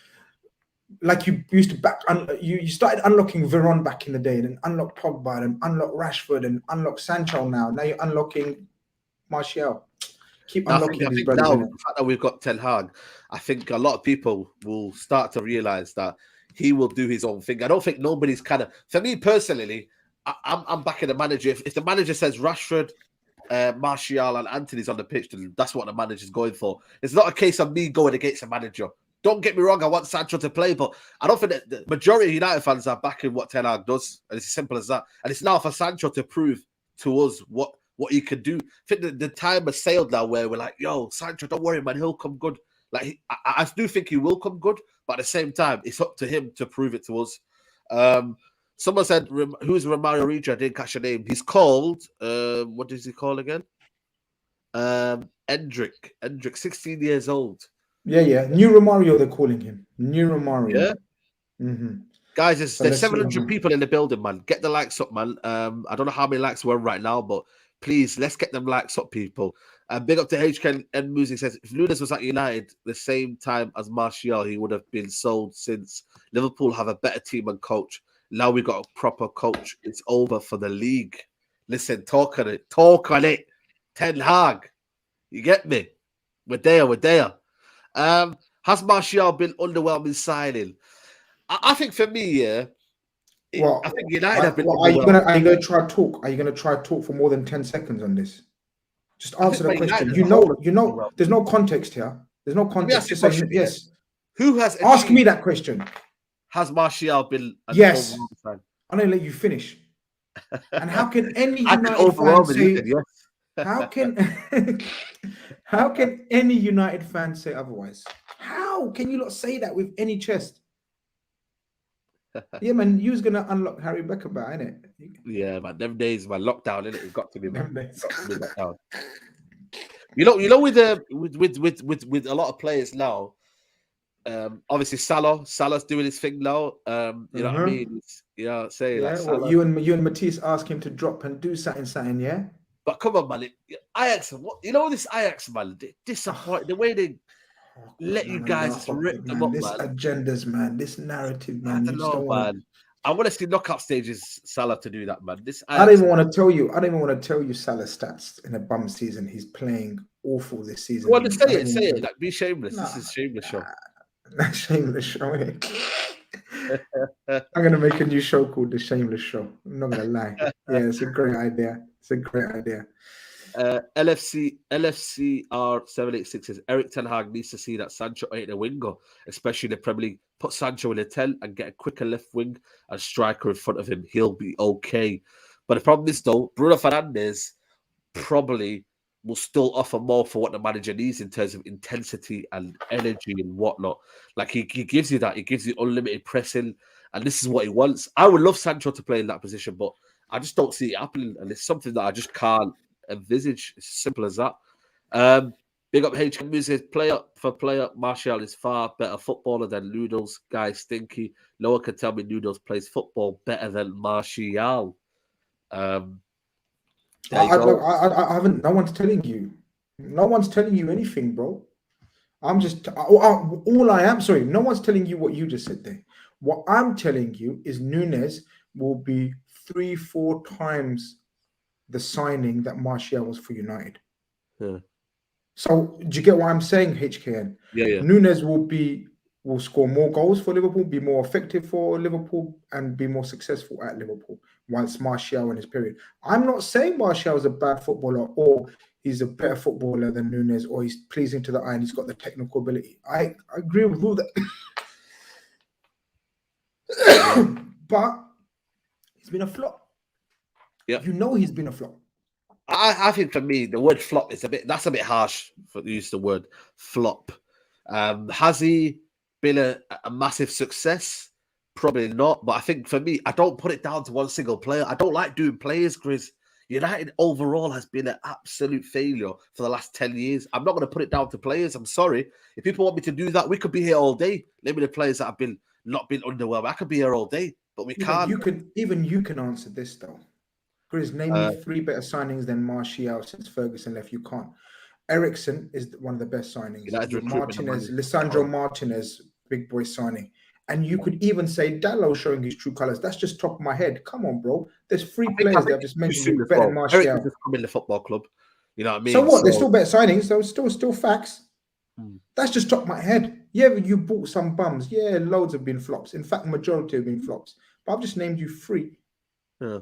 like you used to back. You started unlocking Veron back in the day, and then unlock Pogba, and unlock Rashford, and unlock Sancho. Now you're unlocking Martial. Keep unlocking these brothers. Now, the fact that we've got Ten Hag, I think a lot of people will start to realize that he will do his own thing. I don't think nobody's kind of, for me personally, I'm backing the manager. If the manager says Rashford, Martial, and Anthony's on the pitch, then that's what the manager's going for. It's not a case of me going against a manager. Don't get me wrong, I want Sancho to play, but I don't think that the majority of United fans are backing what Ten Hag does. And it's as simple as that. And it's now for Sancho to prove to us what he could do. I think that the time has sailed now where we're like, yo, Sancho, don't worry, man, he'll come good. Like, I do think he will come good, but at the same time, it's up to him to prove it to us. Someone said, who's Romario Regis? I didn't catch the name. He's called, what does he call again? Endrick, 16 years old. Yeah. New Romario, they're calling him. New Romario. Yeah. Mm-hmm. Guys, there's 700 people in the building, man. Get the likes up, man. I don't know how many likes we're on right now, but please, let's get them likes up, people. Big up to HK and Music says, if Nunes was at United the same time as Martial, he would have been sold since Liverpool have a better team and coach. Now we got a proper coach. It's over for the league. Listen, talk on it. Ten Hag. You get me? We're there. Has Martial been underwhelming signing? I think for me, yeah. I think United have been. Are you gonna try to talk? Are you gonna try to talk for more than 10 seconds on this? Just answer the question. You know, there's no context here. There's no context. Just say yes. Who has asked me that question? Has Martial been? Yes. I'm gonna let you finish. And how can any United fan say? Yes. How can any United fan say otherwise? How can you not say that with any chest? Yeah, man, you was gonna unlock Harry Beckenbauer, innit? Yeah, man. Them days, man, lockdown, innit? It got to be, man. Lockdown. You know, with a lot of players now, obviously Salah's doing his thing now. You know what I mean? Well, you and Matisse ask him to drop and do something, yeah. But come on, man, Ajax. What you know? This Ajax, man, disappointed the way they let you guys just rip them up, this man. Agendas, man. This narrative, man. I don't know, man. I want to see knockout stages Salah to do that, man. I don't even want to tell you. I don't even want to tell you Salah's stats in a bum season. He's playing awful this season. Well, say it. Like, be shameless. This is shameless show. Shameless show. I'm gonna make a new show called The Shameless Show. I'm not gonna lie. Yeah, it's a great idea. LFCR 786 says Eric Ten Hag needs to see that Sancho ain't a winger, especially in the Premier League. Put Sancho in a 10 and get a quicker left wing and striker in front of him. He'll be okay. But the problem is, though, Bruno Fernandes probably will still offer more for what the manager needs in terms of intensity and energy and whatnot. Like, he gives you that. He gives you unlimited pressing, and this is what he wants. I would love Sancho to play in that position, but I just don't see it happening, and it's something that I just can't envisage. It's as simple as that. Big up HK Music. Player, Martial is far better footballer than Noodles. Guy stinky. No one can tell me Noodles plays football better than Martial. I haven't. No one's telling you. No one's telling you anything, bro. I'm just all I am. Sorry, no one's telling you what you just said there. What I'm telling you is Nunes will be 3-4 times the signing that Martial was for United. Yeah. So do you get what I'm saying, HKN? Yeah. Nunes will score more goals for Liverpool, be more effective for Liverpool, and be more successful at Liverpool once Martial in his period. I'm not saying Martial is a bad footballer or he's a better footballer than Nunes or he's pleasing to the eye and he's got the technical ability. I agree with all that. But he's been a flop. Yeah. You know he's been a flop. I think for me, the word flop is a bit harsh for to use the word flop. Has he been a massive success? Probably not, but I think for me, I don't put it down to one single player. I don't like doing players, Grizz. United overall has been an absolute failure for the last 10 years. I'm not going to put it down to players. I'm sorry. If people want me to do that, we could be here all day. Maybe the players that have not been underwhelmed. I could be here all day, but we can't. You can answer this though. Chris, name me 3 better signings than Martial since Ferguson left. You can't. Ericsson is one of the best signings. Martinez, Lisandro Martinez, big boy signing. And you could even say Dallo showing his true colors. That's just top of my head. Come on, bro. There's 3 players that I've just mentioned better than Martial. Ericsson just come in the football club. You know what I mean? So what? There's still better signings. So still facts. That's just top of my head. Yeah, you bought some bums. Yeah, loads have been flops. In fact, majority have been flops. But I've just named you 3. Yeah.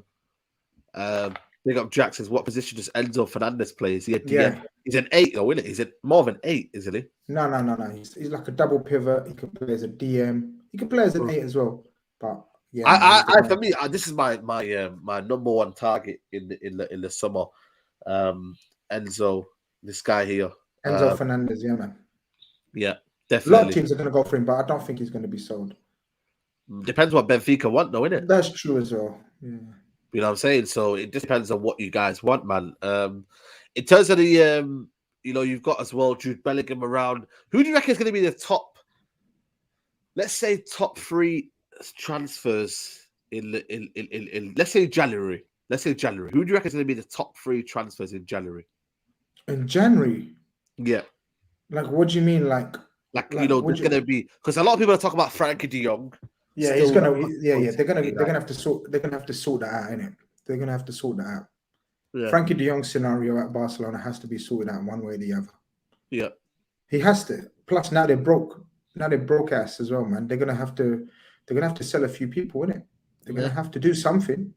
Big up Jack says, what position does Enzo Fernandez play? Is he a DM? Yeah. He's an 8 though, isn't it? He's more of an 8, isn't he? No. He's like a double pivot. He can play as a DM. He can play as an 8 as well. But yeah, for me, this is my number one target in the summer. Enzo, this guy here. Enzo Fernandez, yeah, man. Yeah, definitely. A lot of teams are going to go for him, but I don't think he's going to be sold. Depends what Benfica want, though, innit? That's true as well. Yeah. You know what I'm saying? So it just depends on what you guys want, man. In terms of the, you've got as well Jude Bellingham around. Who do you reckon is going to be the top? Let's say top 3 transfers in let's say January. Who do you reckon is going to be the top 3 transfers in January? In January? Yeah. Like, what do you mean? Like there's going to be, because a lot of people are talking about Frankie de Jong. Yeah, he's gonna. Yeah. They're gonna have to sort that out, innit? They're gonna have to sort that out. Yeah. Frankie de Jong scenario at Barcelona has to be sorted out one way or the other. Yeah, he has to. Plus, now they're broke. Now they're broke ass as well, man. They're gonna have to sell a few people, innit? They're gonna have to do something.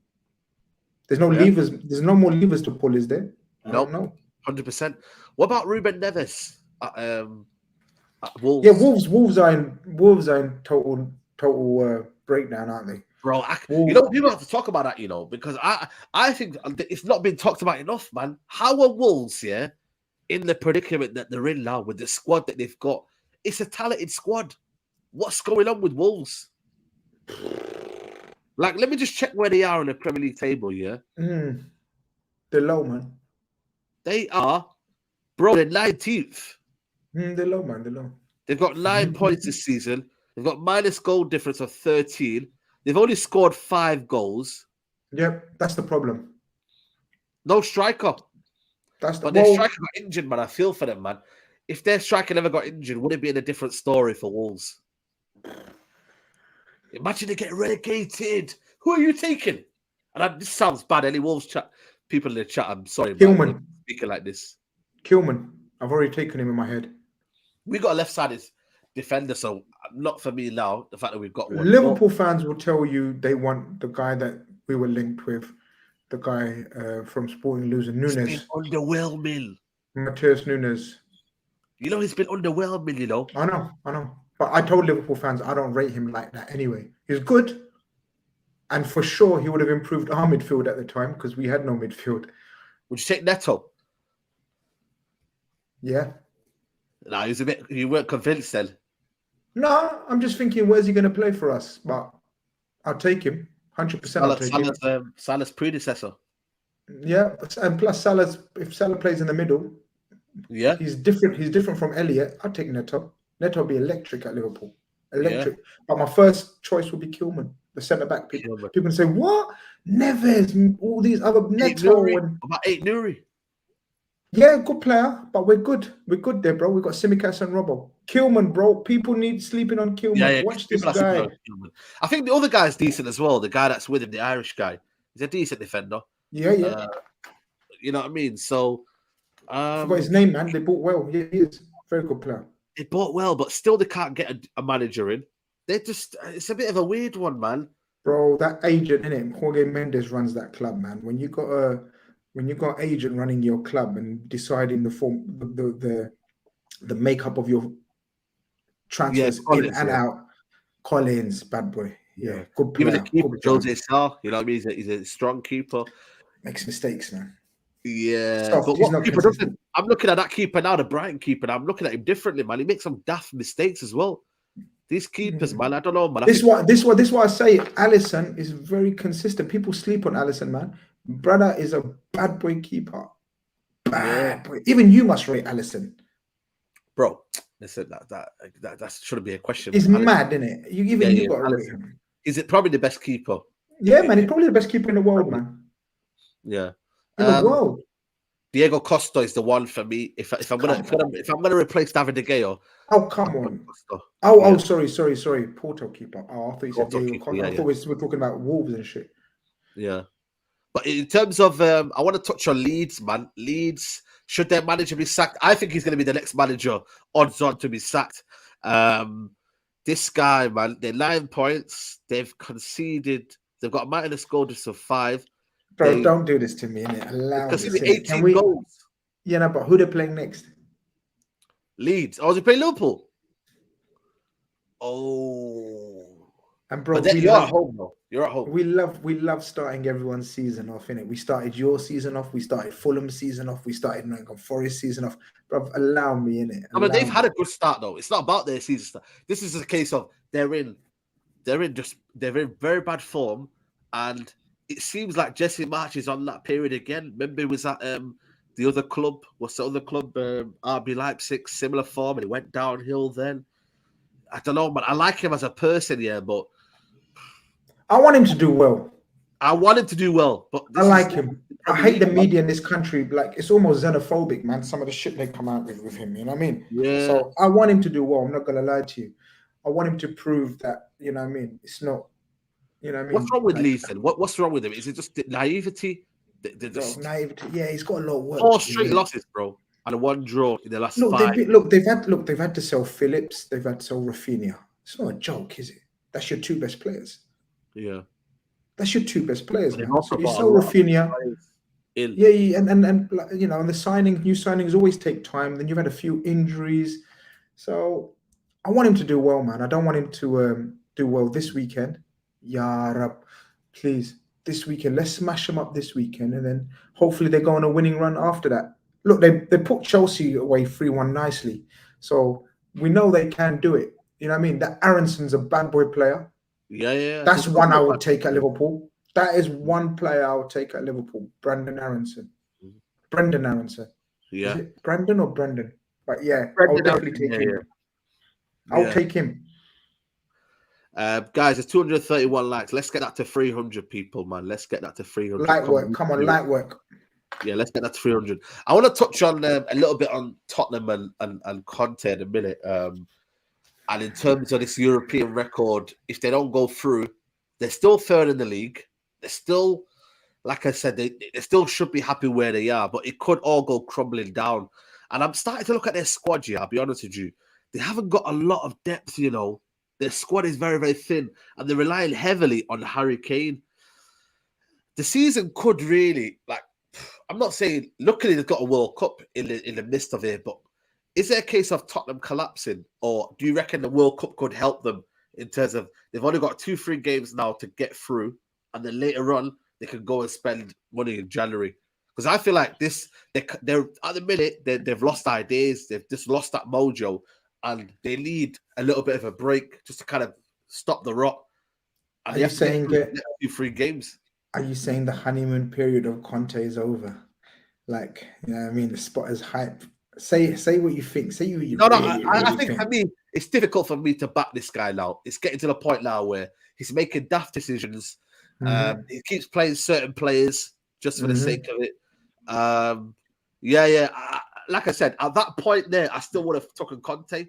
There's no levers. There's no more levers to pull, is there? No. 100%. What about Ruben Neves? Wolves. Yeah, Wolves are in total breakdown, aren't they? Bro, people have to talk about that, because I think it's not been talked about enough, man. How are Wolves, in the predicament that they're in now with the squad that they've got? It's a talented squad. What's going on with Wolves? Like, let me just check where they are in the Premier League table, yeah? They're low, man. They are, bro, they're 19th. They're low, man. They're low. They've got 9 points this season. They've got minus goal difference of 13. They've only scored 5 goals. Yep, that's the problem. No striker. Their striker got injured, man. I feel for them, man. If their striker never got injured, would it be in a different story for Wolves? Imagine they get relegated. Who are you taking? And this sounds bad. Any Wolves chat people in the chat, I'm sorry, Kilman. Speaking like this. Kilman. I've already taken him in my head. We got a left-sided defender, so not for me now. The fact that we've got one. Liverpool fans will tell you they want the guy that we were linked with, the guy from Sporting Losing, Nunes. He's been underwhelming. Matheus Nunes. He's been underwhelming. I know. But I told Liverpool fans I don't rate him like that anyway. He's good. And for sure, he would have improved our midfield at the time because we had no midfield. Would you take Neto? Yeah. No, you weren't convinced then. No, I'm just thinking, where's he going to play for us? But I'll take him. 100% I'll take him. Salah's predecessor. Yeah, and plus if Salah plays in the middle, he's different. He's different from Elliott. I'll take Neto. Neto will be electric at Liverpool. Electric. Yeah. But my first choice would be Kilman, the centre-back. People say, what? Neves, all these other Neto. About Nuri. Yeah, good player, but we're good. We're good there, bro. We've got Simicas and Robbo. Kilman, bro. People need sleeping on Kilman. Yeah, watch this guy. I think the other guy's decent as well. The guy that's with him, the Irish guy. He's a decent defender. Yeah. You know what I mean? So... I forgot his name, man. They bought well. Yeah, he is. Very good player. They bought well, but still they can't get a manager in. It's a bit of a weird one, man. Bro, that agent, innit? Jorge Mendes runs that club, man. When you got an agent running your club and deciding the makeup of your transfers in and out, Collins, bad boy. Yeah, good player. Even the keeper, Jose Sarr, you know what I mean? He's a strong keeper. Makes mistakes, man. Yeah, but what keeper doesn't? I'm looking at that keeper now, the Brighton keeper. And I'm looking at him differently, man. He makes some daft mistakes as well. These keepers, man, I don't know, man. This is why I say Alisson is very consistent. People sleep on Alisson, man. Brother is a bad boy keeper. Bad boy. Even you must rate Alisson. Bro, listen, that shouldn't be a question. He's mad, isn't it? You got to rate him. Is it probably the best keeper? Yeah, man. He's probably the best keeper in the world, man. Yeah. In the world. Diego Costa is the one for me. If I'm gonna replace David De Gea. Oh, come on. Sorry. Porto keeper. Oh, I thought you said Diego Costa. I thought we were talking about Wolves and shit. Yeah. But in terms of, I want to touch on Leeds, man. Leeds, should their manager be sacked? I think he's going to be the next manager, odds on to be sacked. This guy, man, they're 9 points. They've conceded. They've got a minus goal just of 5. Bro, don't do this to me, innit? Allow me. 18 goals. Yeah, no, but who they're playing next? Leeds. Oh, they play Liverpool. Oh. And bro, you're at home, though. You're at home. We love starting everyone's season off, innit? We started your season off. We started Fulham's season off. We started Nottingham Forest season off. Bro, allow me, innit? I mean, they've had a good start, though. It's not about their season start. This is a case of they're in very bad form, and it seems like Jesse March is on that period again. Remember, he was at the other club. What's the other club? RB Leipzig, similar form, and he went downhill then. I don't know, man. I like him as a person, yeah, but I want him to do well. I want him to do well, but I like him. I hate the media in this country. Like, it's almost xenophobic, man. Some of the shit they come out with him, you know what I mean? Yeah. So I want him to do well. I'm not gonna lie to you. I want him to prove that, you know what I mean? It's not, you know what I mean? What's wrong with Leeds then? What's wrong with him? Is it just naivety? Naivety. Yeah, he's got a lot of work. 4 straight losses, bro, and 1 draw in the last 5. They've had to sell Phillips. They've had to sell Rafinha. It's not a joke, is it? That's your 2 best players. Yeah. That's your 2 best players, man. So you got sell Rafinha. And you know, and the new signings always take time. Then you've had a few injuries. So I want him to do well, man. I don't want him to do well this weekend. Ya Rab, please. This weekend, let's smash them up this weekend, and then hopefully they go on a winning run after that. Look, they put Chelsea away 3-1 nicely. So we know they can do it. You know what I mean? That Aronson's a bad boy player. Yeah. That's one I would take at Liverpool. That is one player I would take at Liverpool. Brendan Aronson. Yeah. Is it Brandon or Brendan? But yeah, I'll definitely take him. I'll take him. Guys, there's 231 likes. Let's get that to 300 people, man. Let's get that to 300. Light work. Yeah, let's get that to 300. I want to touch on a little bit on Tottenham and Conte in a minute. And in terms of this European record, if they don't go through, they're still third in the league. They're still, like I said, they still should be happy where they are, but it could all go crumbling down. And I'm starting to look at their squad here, I'll be honest with you. They haven't got a lot of depth, you know. Their squad is very, very thin, and they're relying heavily on Harry Kane. The season could really, I'm not saying, luckily they've got a World Cup in the midst of it, but is there a case of Tottenham collapsing, or do you reckon the World Cup could help them in terms of they've only got 2-3 games now to get through, and then later on they can go and spend money in January? Because I feel like they're at the minute they've lost ideas, they've just lost that mojo, and they need a little bit of a break just to kind of stop the rot. And are you saying that 2-3 games? Are you saying the honeymoon period of Conte is over? Like, you know what I mean? The spot is hype. Say what you think. Say what you I think for me, it's difficult for me to back this guy now. It's getting to the point now where he's making daft decisions. He keeps playing certain players just for the sake of it. Like I said, at that point there, I still would have taken Conte,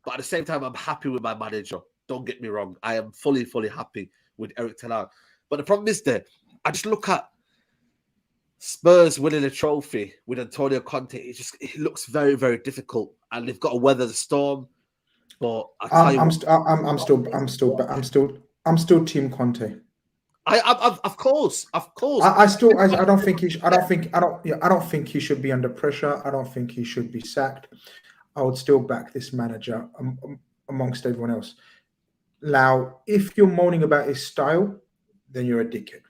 but at the same time, I'm happy with my manager. Don't get me wrong. I am fully happy with Eric Ten Hag. But the problem is that I just look at Spurs winning a trophy with Antonio Conte. It looks very, very difficult, and they've got to weather the storm. But I'm still Team Conte. Of course. I don't think he should be under pressure. I don't think he should be sacked. I would still back this manager amongst everyone else. Now, if you're moaning about his style, then you're a dickhead.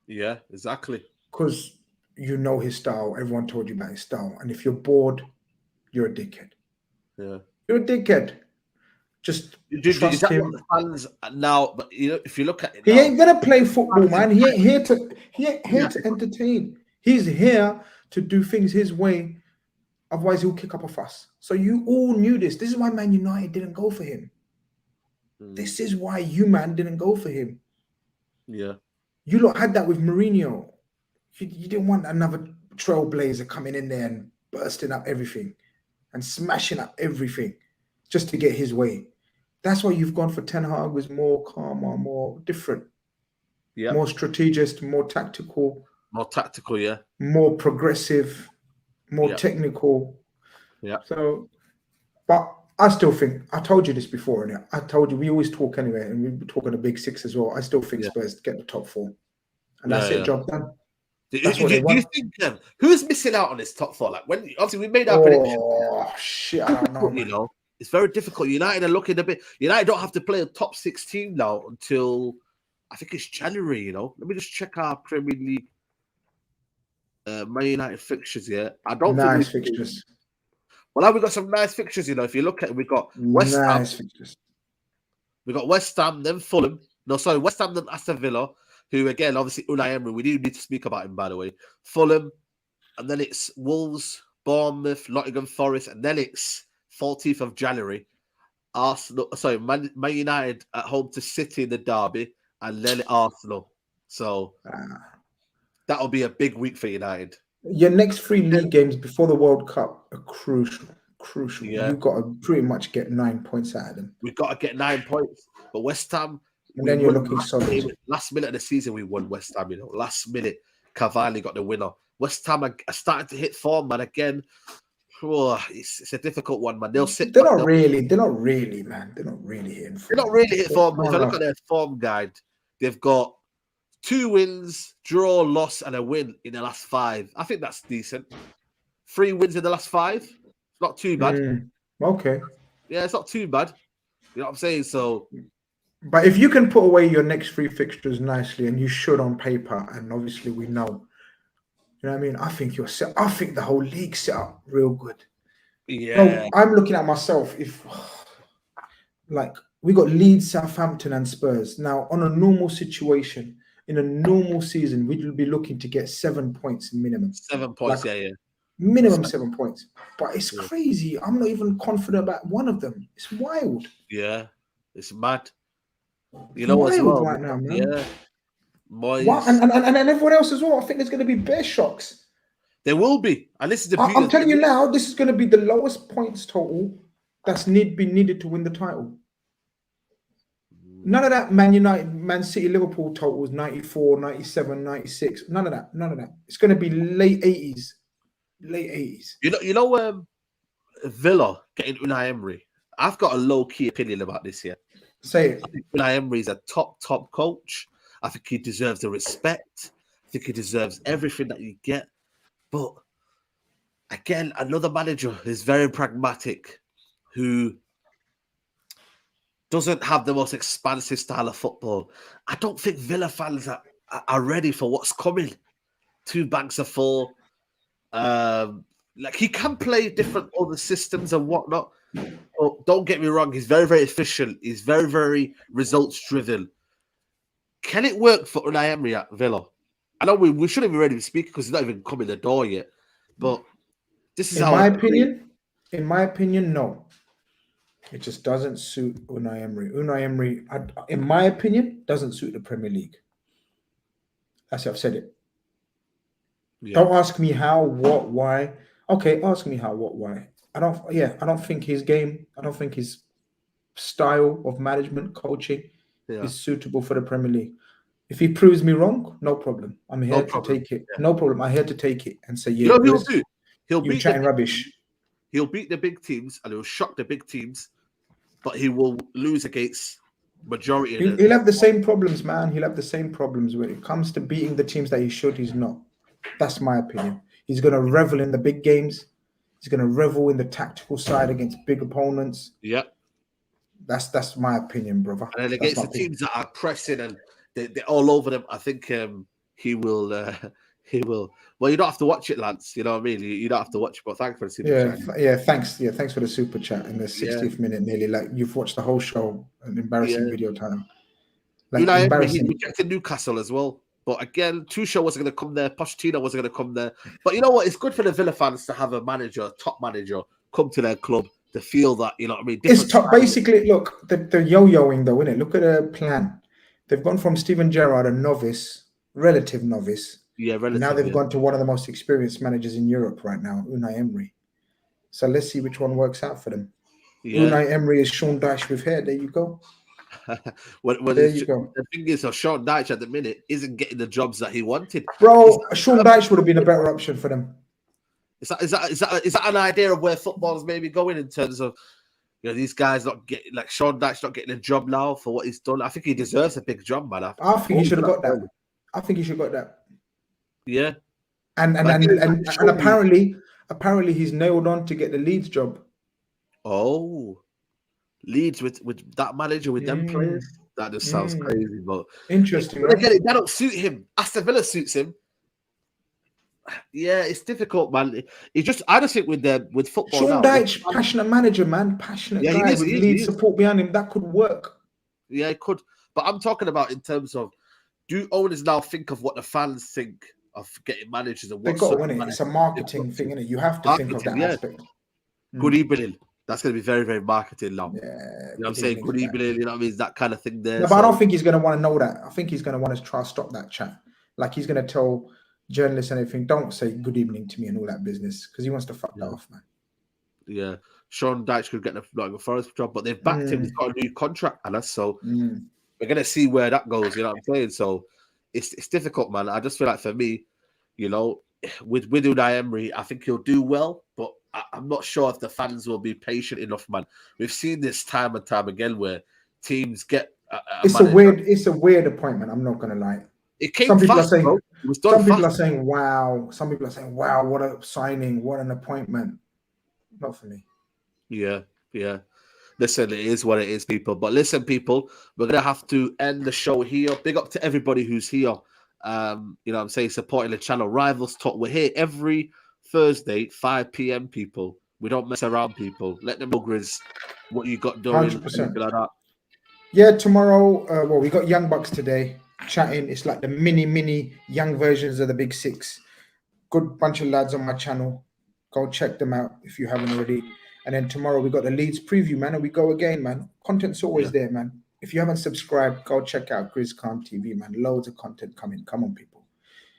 Yeah, exactly. Because you know his style. Everyone told you about his style. And if you're bored, you're a dickhead. Yeah. You're a dickhead. Just Is trust that him. what the fans now? But if you look at it, He now, ain't gonna play football, man. He ain't here to entertain. He's here to do things his way. Otherwise, he'll kick up a fuss. So you all knew this. This is why Man United didn't go for him. This is why you, man, didn't go for him. Yeah. You lot had that with Mourinho. You didn't want another trailblazer coming in there and bursting up everything and smashing up everything just to get his way. That's why you've gone for Ten Hag, who's more calmer, more different, more strategist, more tactical, yeah, more progressive, more technical. Yeah. So, but I still think, I told you this before, and I told you we always talk anyway, and we were talking the big six as well. I still think Spurs get the top four, and that's it. Job done. That's what they want. Do you think who's missing out on this top four? Like, when obviously we made our prediction. Oh shit! I don't know. You know, it's very difficult. United are looking a bit. United don't have to play a top 6 team now until I think it's January. You know, let me just check our Premier League Man United fixtures here. I don't nice think fixtures. Well, we got some nice fixtures. You know, if you look at it, we got West Ham. Fixtures. We got West Ham, then Fulham. No, sorry, West Ham, then Aston Villa. Who again, obviously Unai Emery. We do need to speak about him, by the way. Fulham, and then it's Wolves, Bournemouth, Nottingham Forest, and then it's 14th of January. Arsenal, sorry, Man United at home to City in the derby, and then Arsenal. So that'll be a big week for United. Your next 3 league games before the World Cup are crucial. Crucial. Yeah. You've got to pretty much get 9 points out of them. We've got to get 9 points. But West Ham, and then you're looking solid. Last minute of the season, we won West Ham. You know, last minute, Cavani got the winner. West Ham are starting to hit form, man. Again, it's a difficult one, man. They'll sit. They're not really, man. They're not really hitting form. They're not really hitting form. If I look at their form guide, they've got 2 wins, draw, loss, and a win in the last 5. I think that's decent. 3 wins in the last 5. It's not too bad. Okay. Yeah, it's not too bad. You know what I'm saying? So. But if you can put away your next 3 fixtures nicely, and you should on paper, and obviously we know, you know what I mean? I think you're set. I think the whole league set up real good. Yeah. No, I'm looking at myself. If like we got Leeds, Southampton, and Spurs now on a normal situation in a normal season, we would be looking to get 7 points minimum. 7 points, yeah. Minimum 7 points. But it's crazy. I'm not even confident about one of them. It's wild. Yeah, it's mad. You know what's well, right now, man. Yeah. And everyone else as well. I think there's going to be bear shocks. There will be. And this is the I'm telling you now, this is going to be the lowest points total that's needed to win the title. None of that Man United, Man City, Liverpool totals 94, 97, 96. None of that. It's going to be late 80s. Late 80s. You know Villa getting Unai Emery. I've got a low-key opinion about this here. Say it. I think Unai Emery is a top coach. I think he deserves the respect. I think he deserves everything that you get. But again, another manager who's very pragmatic, who doesn't have the most expansive style of football. I don't think Villa fans are ready for what's coming. 2 banks of 4. Like, he can play different other systems and whatnot. Oh, don't get me wrong. He's very, very efficient. He's very, very results-driven. Can it work for Unai Emery at Villa? I know we shouldn't be ready to speak because he's not even come in the door yet. But this is in my opinion, no. It just doesn't suit Unai Emery. Unai Emery, in my opinion, doesn't suit the Premier League. That's it. I've said it. Yeah. Don't ask me how, what, why. Okay, ask me how, what, why. I don't think his game, I don't think his style of management, coaching is suitable for the Premier League. If he proves me wrong, no problem. I'm here to take it. Yeah. No problem. I'm here to take it and say, yeah, he'll beat chatting rubbish. He'll beat the big teams and he'll shock the big teams, but he will lose against majority. He'll have the same problems, man. He'll have the same problems when it comes to beating the teams that he should. He's not. That's my opinion. He's going to revel in the big games. He's going to revel in the tactical side against big opponents. Yeah. That's my opinion, brother. And then against the teams that are pressing and they're all over them, I think he will He will. Well, you don't have to watch it, Lance. You know what I mean? You don't have to watch it, but thanks for the super chat. Yeah, thanks. Yeah, thanks for the super chat in the 60th minute nearly. Like you've watched the whole show, an embarrassing video time. Like Unai Emery, embarrassing. he rejected Newcastle as well. But again, Tuchel wasn't going to come there. Pochettino wasn't going to come there. But you know what? It's good for the Villa fans to have a manager, top manager, come to their club to feel that, you know what I mean? It's top. Basically, look, they're yo-yoing though, innit? Look at their plan. They've gone from Steven Gerrard, a novice, relative novice. Yeah, relative. Now they've gone to one of the most experienced managers in Europe right now, Unai Emery. So let's see which one works out for them. Yeah. Unai Emery is Sean Dyche with hair. There you go. There you go. The thing is, Sean Dyche at the minute isn't getting the jobs that he wanted. Bro, Sean Dyche would have been a better option for them. Is that an idea of where football's maybe going in terms of, you know, these guys not getting, like Sean Dyche not getting a job now for what he's done? I think he deserves a big job, man. I think he should have got that. I think he should have got that. Yeah. And apparently he's nailed on to get the Leeds job. Oh. Leeds with that manager, with them players? That just sounds crazy, but interesting. But again, that don't suit him. Aston Villa suits him. Yeah, it's difficult, man. I just think with football. Sean Dyche, passionate manager, man, passionate guy with Leeds support behind him. That could work. Yeah, it could. But I'm talking about in terms of, do owners now think of what the fans think of getting managers and what? It's a marketing thing, isn't it? You have to think of that aspect. Good evening. That's going to be very, very marketing now. Yeah, you know what I'm saying? Good evening, you know what I mean? That kind of thing there. No, but I don't think he's going to want to know that. I think he's going to want to try to stop that chat. Like he's going to tell journalists and everything, don't say good evening to me and all that business, because he wants to fuck that off, man. Yeah. Sean Dyche could get a Forest job, but they've backed him. He's got a new contract, and so we're going to see where that goes, you know what I'm saying? So it's difficult, man. I just feel like for me, you know, with Unai Emery, I think he'll do well, but I'm not sure if the fans will be patient enough, man. We've seen this time and time again where teams get. It's a weird appointment. I'm not gonna lie. It came fast, bro. Some people are saying, "Wow." Some people are saying, "Wow, what a signing! What an appointment." Not for me. Yeah. Listen, it is what it is, people. But listen, people, we're gonna have to end the show here. Big up to everybody who's here. You know what I'm saying, supporting the channel. Rivals Talk. We're here every Thursday, 5 p.m. people. We don't mess around, people. Let them know, Grizz, what you got doing. 100%. Like that. Yeah, tomorrow, we got Young Bucks today chatting. It's like the mini young versions of the Big Six. Good bunch of lads on my channel. Go check them out if you haven't already. And then tomorrow we got the Leeds preview, man, and we go again, man. Content's always there, man. If you haven't subscribed, go check out Grizz Khan TV, man. Loads of content coming. Come on, people.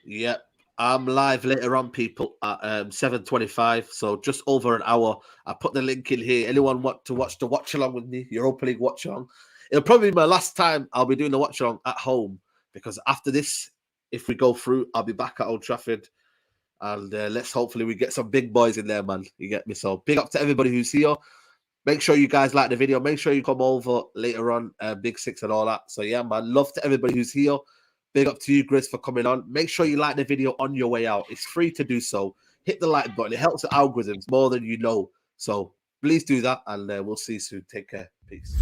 Yep. I'm live later on, people, at 7:25, so just over an hour. I put the link in here. Anyone want to watch the watch-along with me, Europa League watch-along? It'll probably be my last time I'll be doing the watch-along at home, because after this, if we go through, I'll be back at Old Trafford, and let's hopefully we get some big boys in there, man. You get me? So big up to everybody who's here. Make sure you guys like the video. Make sure you come over later on, Big Six and all that. So yeah, man, love to everybody who's here. Big up to you, Grizz, for coming on. Make sure you like the video on your way out. It's free to do so. Hit the like button. It helps the algorithms more than you know. So please do that, and we'll see you soon. Take care. Peace.